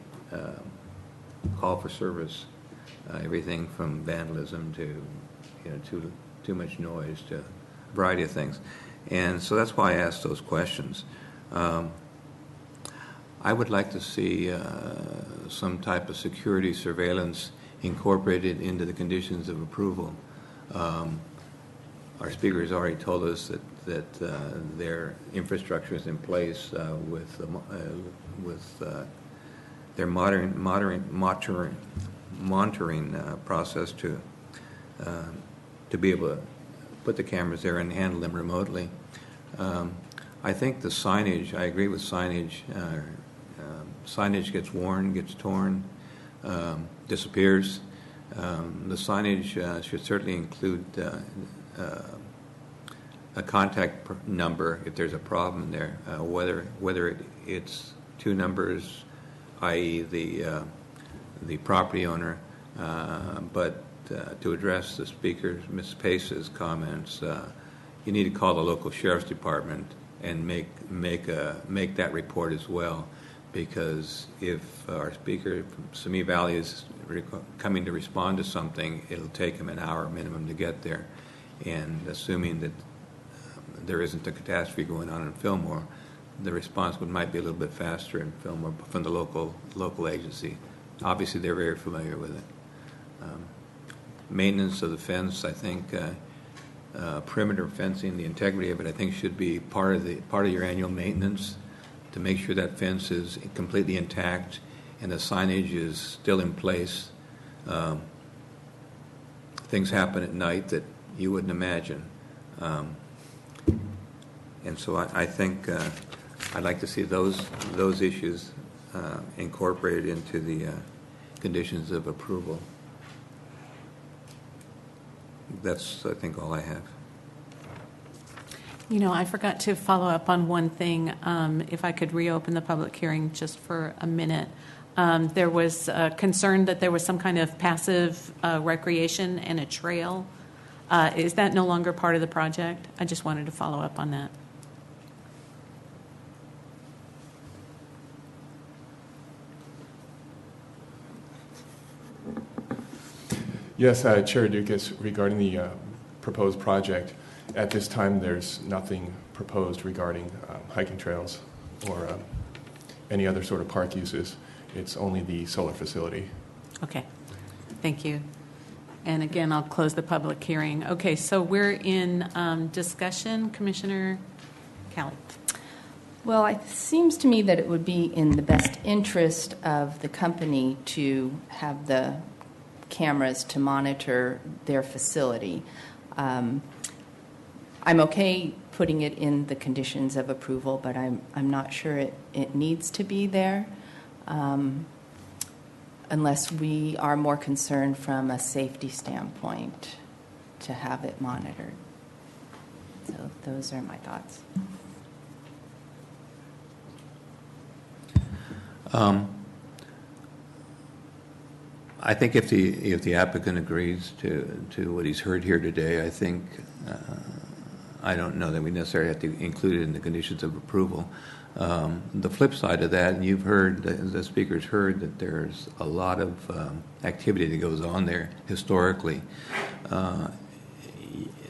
call for service. Everything from vandalism to too much noise to a variety of things, and so that's why I asked those questions. I would like to see some type of security surveillance incorporated into the conditions of approval. Our speaker has already told us that their infrastructure is in place with their monitoring process to be able to put the cameras there and handle them remotely. I think the signage, I agree with signage. Signage gets worn, gets torn, disappears. The signage should certainly include a contact number if there's a problem there, whether it's 2 numbers, i.e. the property owner, but to address the speaker, Ms. Pace's comments, you need to call the local sheriff's department and make that report as well, because if our speaker from Simi Valley is coming to respond to something, it'll take him an hour minimum to get there, and assuming that there isn't a catastrophe going on in Fillmore, the response might be a little bit faster in Fillmore from the local agency. Obviously, they're very familiar with it. Maintenance of the fence, I think, perimeter fencing, the integrity of it, I think, should be part of your annual maintenance to make sure that fence is completely intact and the signage is still in place. Things happen at night that you wouldn't imagine. And so I think I'd like to see those issues incorporated into the conditions of approval. That's, I think, all I have. I forgot to follow up on one thing. If I could reopen the public hearing just for a minute. There was concern that there was some kind of passive recreation and a trail. Is that no longer part of the project? I just wanted to follow up on that. Yes, Chair Dukas, regarding the proposed project, at this time there's nothing proposed regarding hiking trails or any other sort of park uses. It's only the solar facility. Okay, thank you. And again, I'll close the public hearing. Okay, so we're in discussion. Commissioner Kelly. Well, it seems to me that it would be in the best interest of the company to have the cameras to monitor their facility. I'm okay putting it in the conditions of approval, but I'm not sure it needs to be there unless we are more concerned from a safety standpoint to have it monitored. So those are my thoughts. I think if the applicant agrees to what he's heard here today, I think I don't know that we necessarily have to include it in the conditions of approval. The flip side of that, and you've heard, the speakers heard, that there's a lot of activity that goes on there historically.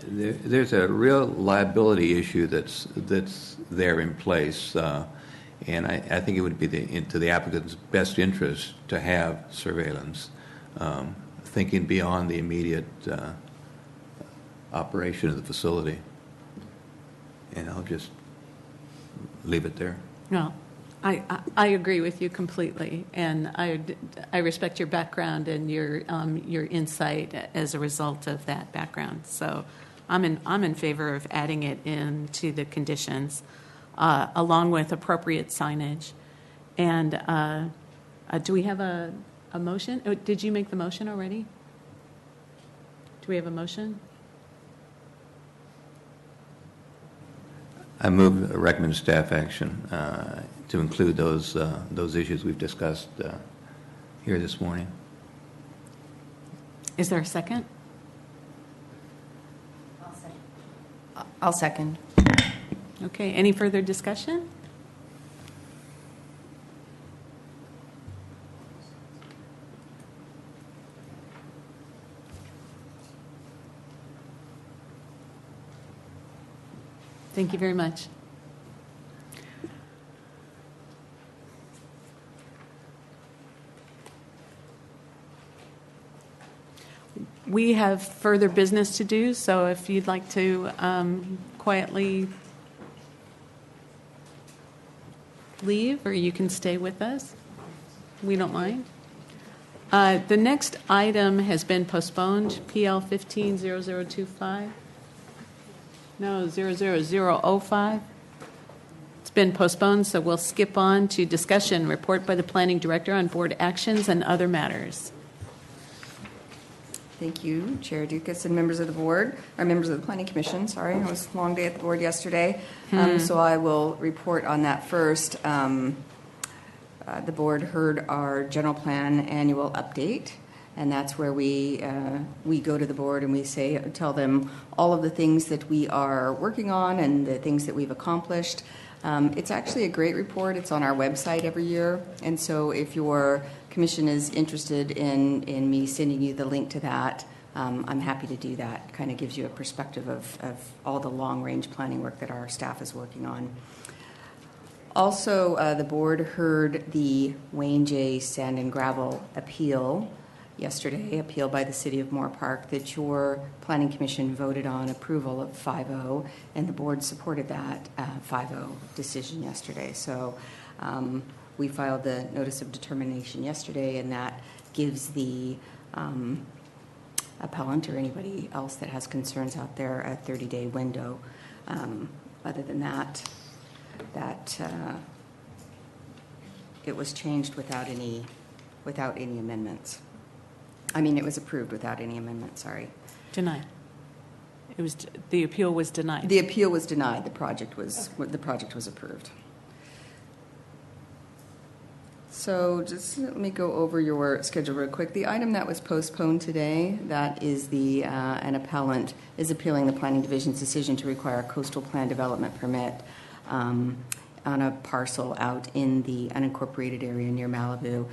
There's a real liability issue that's there in place, and I think it would be to the applicant's best interest to have surveillance, thinking beyond the immediate operation of the facility. And I'll just leave it there. No, I agree with you completely, and I respect your background and your insight as a result of that background. So I'm in favor of adding it into the conditions, along with appropriate signage. And do we have a motion? Oh, did you make the motion already? Do we have a motion? I move recommend staff action to include those issues we've discussed here this morning. Is there a second? I'll second. Okay, any further discussion? Thank you very much. We have further business to do, so if you'd like to quietly leave, or you can stay with us, we don't mind. The next item has been postponed, PL 150025. No, 00005. It's been postponed, so we'll skip on to discussion, report by the planning director on board actions and other matters. Thank you, Chair Dukas and members of the board, or members of the Planning Commission. Sorry, it was a long day at the board yesterday. So I will report on that first. The board heard our general plan annual update, and that's where we go to the board and we tell them all of the things that we are working on and the things that we've accomplished. It's actually a great report. It's on our website every year, and so if your commission is interested in me sending you the link to that, I'm happy to do that. Kind of gives you a perspective of all the long-range planning work that our staff is working on. Also, the board heard the Wayne J. Sand and Gravel appeal yesterday, appeal by the City of Moore Park, that your Planning Commission voted on approval of 5-0, and the board supported that 5-0 decision yesterday. So we filed the notice of determination yesterday, and that gives the appellant or anybody else that has concerns out there a 30-day window. Other than that, it was changed without any amendments. I mean, it was approved without any amendments, sorry. Denied. the appeal was denied. The appeal was denied. The project was approved. So just let me go over your schedule real quick. The item that was postponed today, that is an appellant is appealing the Planning Division's decision to require a coastal plan development permit on a parcel out in the unincorporated area near Malibu.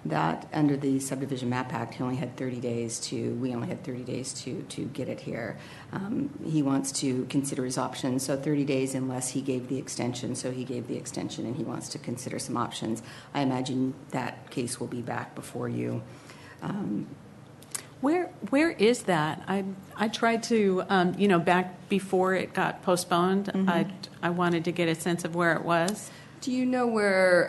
That, under the Subdivision Map Act, we only had 30 days to get it here. He wants to consider his options, so 30 days unless he gave the extension. So he gave the extension, and he wants to consider some options. I imagine that case will be back before you. Where is that? I tried to, back before it got postponed, I wanted to get a sense of where it was. Do you know where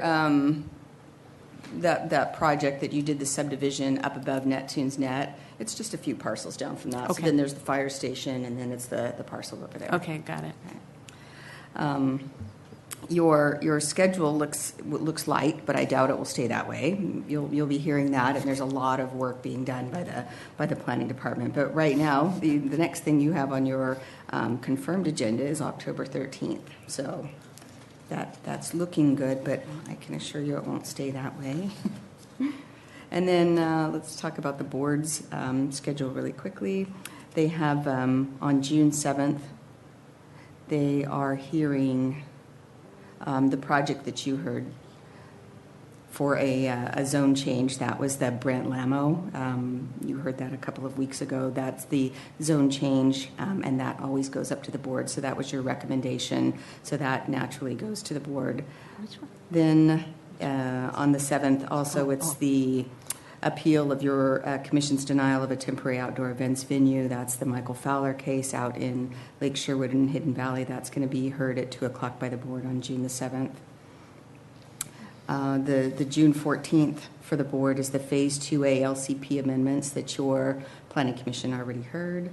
that project that you did, the subdivision up above Neptune's Net? It's just a few parcels down from that. Okay. So then there's the fire station, and then it's the parcel over there. Okay, got it. Okay. Your schedule looks light, but I doubt it will stay that way. You'll be hearing that, and there's a lot of work being done by the planning department. But right now, the next thing you have on your confirmed agenda is October 13th. So that's looking good, but I can assure you it won't stay that way. And then let's talk about the board's schedule really quickly. They have on June 7th, they are hearing the project that you heard for a zone change. That was the Brent Lamo. You heard that a couple of weeks ago. That's the zone change, and that always goes up to the board. So that was your recommendation. So that naturally goes to the board. Which one? Then on the 7th, also, it's the appeal of your commission's denial of a temporary outdoor events venue. That's the Michael Fowler case out in Lake Sherwood and Hidden Valley. That's going to be heard at 2 o'clock by the board on June the 7th. The June 14th for the board is the Phase 2A LCP amendments that your Planning Commission already heard.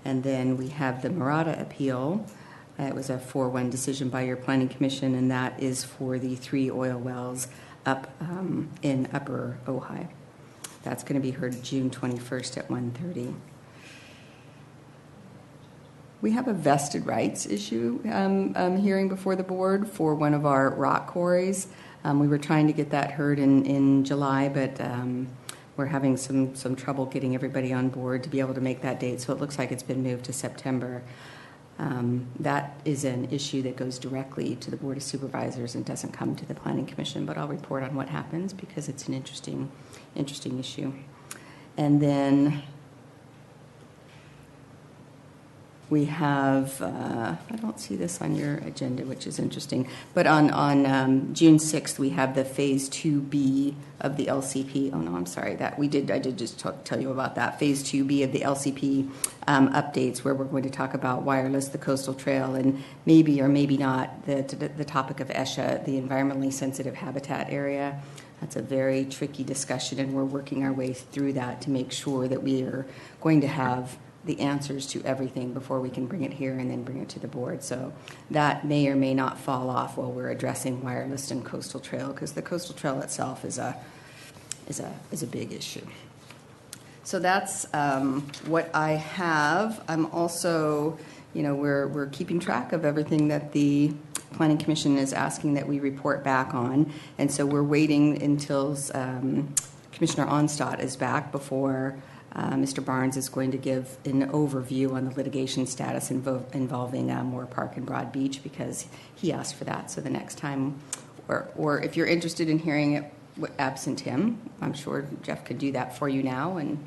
And then we have the Murata appeal. It was a 4-1 decision by your Planning Commission, and that is for the 3 oil wells up in Upper Ojai. That's going to be heard June 21st at 1:30. We have a vested rights issue hearing before the board for one of our rock quarries. We were trying to get that heard in July, but we're having some trouble getting everybody on board to be able to make that date, so it looks like it's been moved to September. That is an issue that goes directly to the Board of Supervisors and doesn't come to the Planning Commission, but I'll report on what happens because it's an interesting issue. And then we have, I don't see this on your agenda, which is interesting, but on June 6th, we have the Phase 2B of the LCP. Oh, no, I'm sorry. I did just tell you about that. Phase 2B of the LCP updates, where we're going to talk about wireless, the coastal trail, and maybe or maybe not the topic of ESHA, the environmentally sensitive habitat area. That's a very tricky discussion, and we're working our way through that to make sure that we are going to have the answers to everything before we can bring it here and then bring it to the board. So that may or may not fall off while we're addressing wireless and coastal trail, because the coastal trail itself is a big issue. So that's what I have. I'm also, we're keeping track of everything that the Planning Commission is asking that we report back on, and so we're waiting until Commissioner Onstadt is back before Mr. Barnes is going to give an overview on the litigation status involving Moore Park and Broad Beach, because he asked for that. So the next time, or if you're interested in hearing it absent him, I'm sure Jeff could do that for you now. And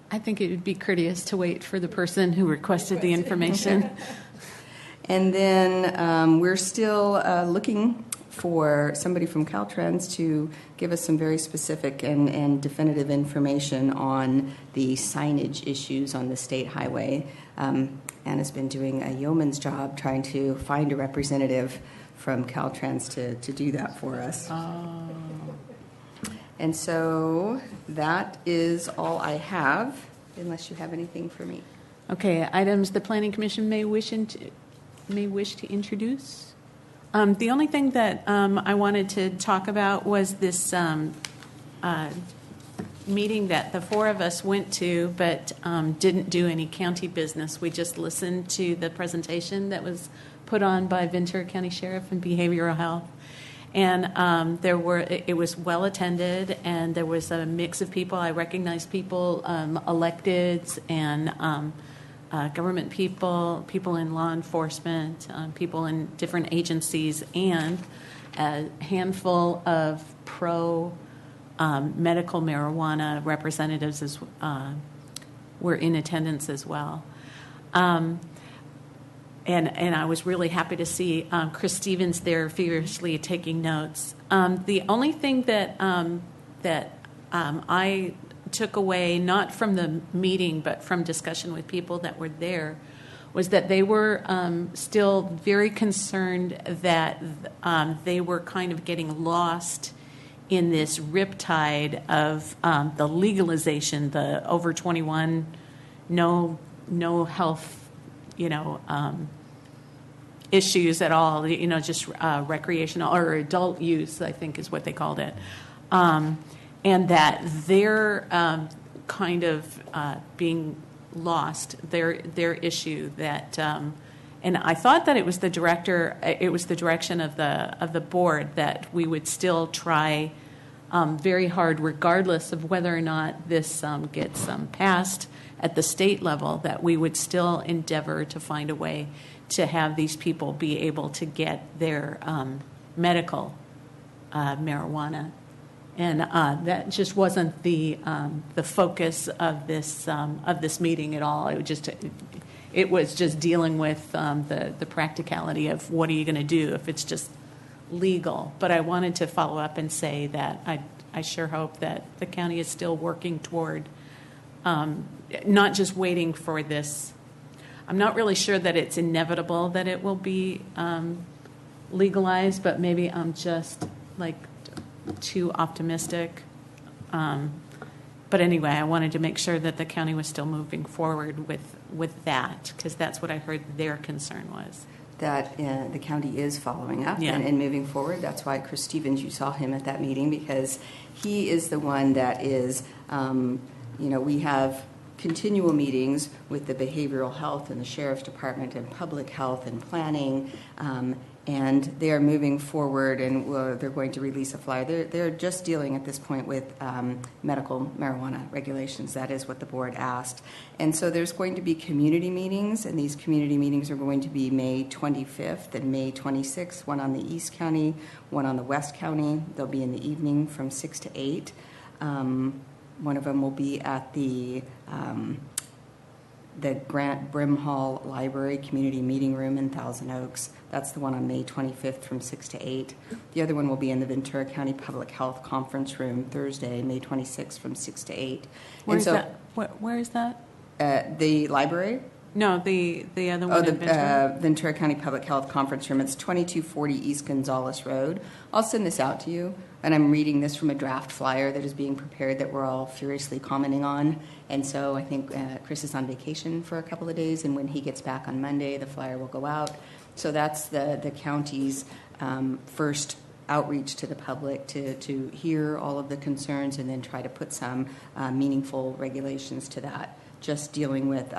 I think it would be courteous to wait for the person who requested the information. And then we're still looking for somebody from Caltrans to give us some very specific and definitive information on the signage issues on the state highway. Anna's been doing a yeoman's job trying to find a representative from Caltrans to do that for us. Oh. And so that is all I have, unless you have anything for me. Okay, items the Planning Commission may wish to introduce. The only thing that I wanted to talk about was this meeting that the four of us went to, but didn't do any county business. We just listened to the presentation that was put on by Ventura County Sheriff and Behavioral Health. And it was well attended, and there was a mix of people. I recognized people, electeds and government people, people in law enforcement, people in different agencies, and a handful of medical marijuana representatives were in attendance as well. And I was really happy to see Chris Stevens there furiously taking notes. The only thing that I took away, not from the meeting, but from discussion with people that were there, was that they were still very concerned that they were kind of getting lost in this riptide of the legalization, the over 21, no health, issues at all, just recreational or adult use, I think is what they called it. And that they're kind of being lost, their issue that, and I thought that it was the direction of the board that we would still try very hard, regardless of whether or not this gets passed at the state level, that we would still endeavor to find a way to have these people be able to get their medical marijuana. And that just wasn't the focus of this meeting at all. It was just dealing with the practicality of what are you going to do if it's just legal. But I wanted to follow up and say that I sure hope that the county is still working toward not just waiting for this. I'm not really sure that it's inevitable that it will be legalized, but maybe I'm just too optimistic. But anyway, I wanted to make sure that the county was still moving forward with that, because that's what I heard their concern was. That the county is following up Yeah. and moving forward. That's why Chris Stevens, you saw him at that meeting, because he is the one that is, we have continual meetings with the behavioral health and the sheriff's department and public health and planning, and they are moving forward, and they're going to release a flyer. They're just dealing at this point with medical marijuana regulations. That is what the board asked. And so there's going to be community meetings, and these community meetings are going to be May 25th and May 26th, one on the East County, one on the West County. They'll be in the evening from 6 to 8. One of them will be at the Grant Brimhall Library Community Meeting Room in Thousand Oaks. That's the one on May 25th from 6 to 8. The other one will be in the Ventura County Public Health Conference Room Thursday, May 26th from 6 to 8. Where is that? Where is that? The library? No, the other one in Ventura? Ventura County Public Health Conference Room. It's 2240 East Gonzales Road. I'll send this out to you, and I'm reading this from a draft flyer that is being prepared that we're all furiously commenting on. And so I think Chris is on vacation for a couple of days, and when he gets back on Monday, the flyer will go out. So that's the county's first outreach to the public to hear all of the concerns and then try to put some meaningful regulations to that, just dealing with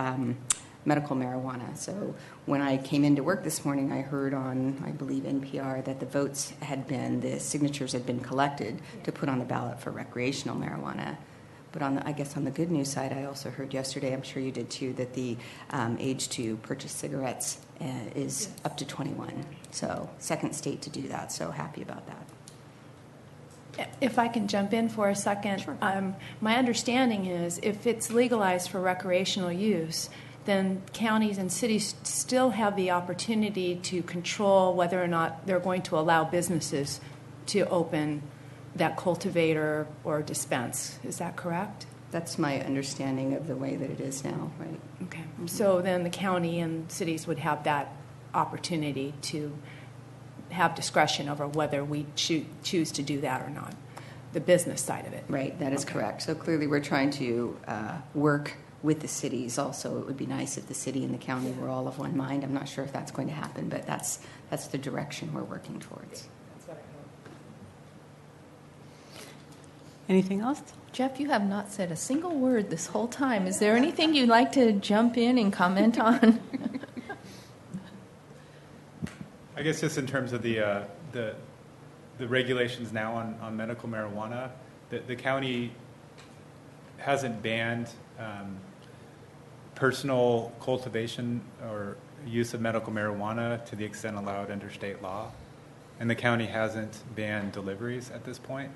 medical marijuana. So when I came into work this morning, I heard on, I believe, NPR that the signatures had been collected to put on the ballot for recreational marijuana. But on the good news side, I also heard yesterday, I'm sure you did too, that the age to purchase cigarettes is up to 21. So second state to do that. So happy about that. If I can jump in for a second. Sure. My understanding is if it's legalized for recreational use, then counties and cities still have the opportunity to control whether or not they're going to allow businesses to open that cultivator or dispense. Is that correct? That's my understanding of the way that it is now, right? Okay. Mm-hmm. So then the county and cities would have that opportunity to have discretion over whether we choose to do that or not, the business side of it. Right, that is correct. So clearly we're trying to work with the cities also. It would be nice if the city and the county were all of one mind. I'm not sure if that's going to happen, but that's the direction we're working towards. Anything else? Jeff, you have not said a single word this whole time. Is there anything you'd like to jump in and comment on? I guess just in terms of the regulations now on medical marijuana, the county hasn't banned personal cultivation or use of medical marijuana to the extent allowed under state law. And the county hasn't banned deliveries at this point.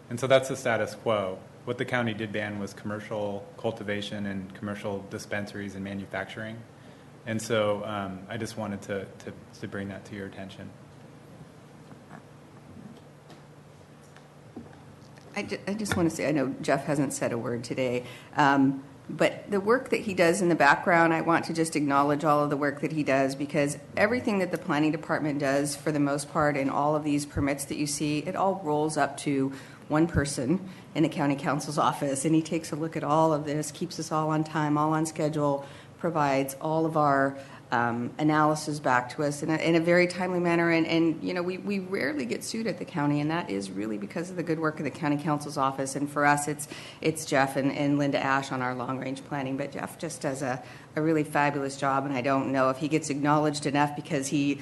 And so that's the status quo. What the county did ban was commercial cultivation and commercial dispensaries and manufacturing. And so I just wanted to bring that to your attention. I just want to say, I know Jeff hasn't said a word today, but the work that he does in the background, I want to just acknowledge all of the work that he does, because everything that the planning department does, for the most part, in all of these permits that you see, it all rolls up to one person in the county council's office, and he takes a look at all of this, keeps us all on time, all on schedule, provides all of our analysis back to us in a very timely manner. And you know, we rarely get sued at the county, and that is really because of the good work of the county council's office. And for us, it's Jeff and Linda Ash on our long-range planning. But Jeff just does a really fabulous job, and I don't know if he gets acknowledged enough, because he's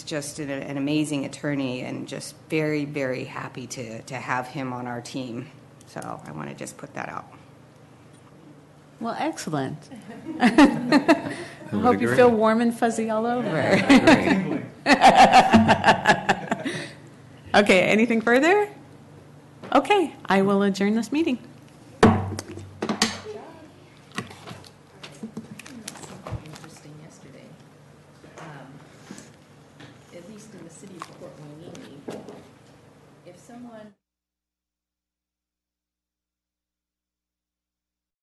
just an amazing attorney, and just very, very happy to have him on our team. So I want to just put that out. Well, excellent. I hope you feel warm and fuzzy all over. Okay, anything further? Okay, I will adjourn this meeting. Interesting yesterday. At least in the city of Port Hueneme, if someone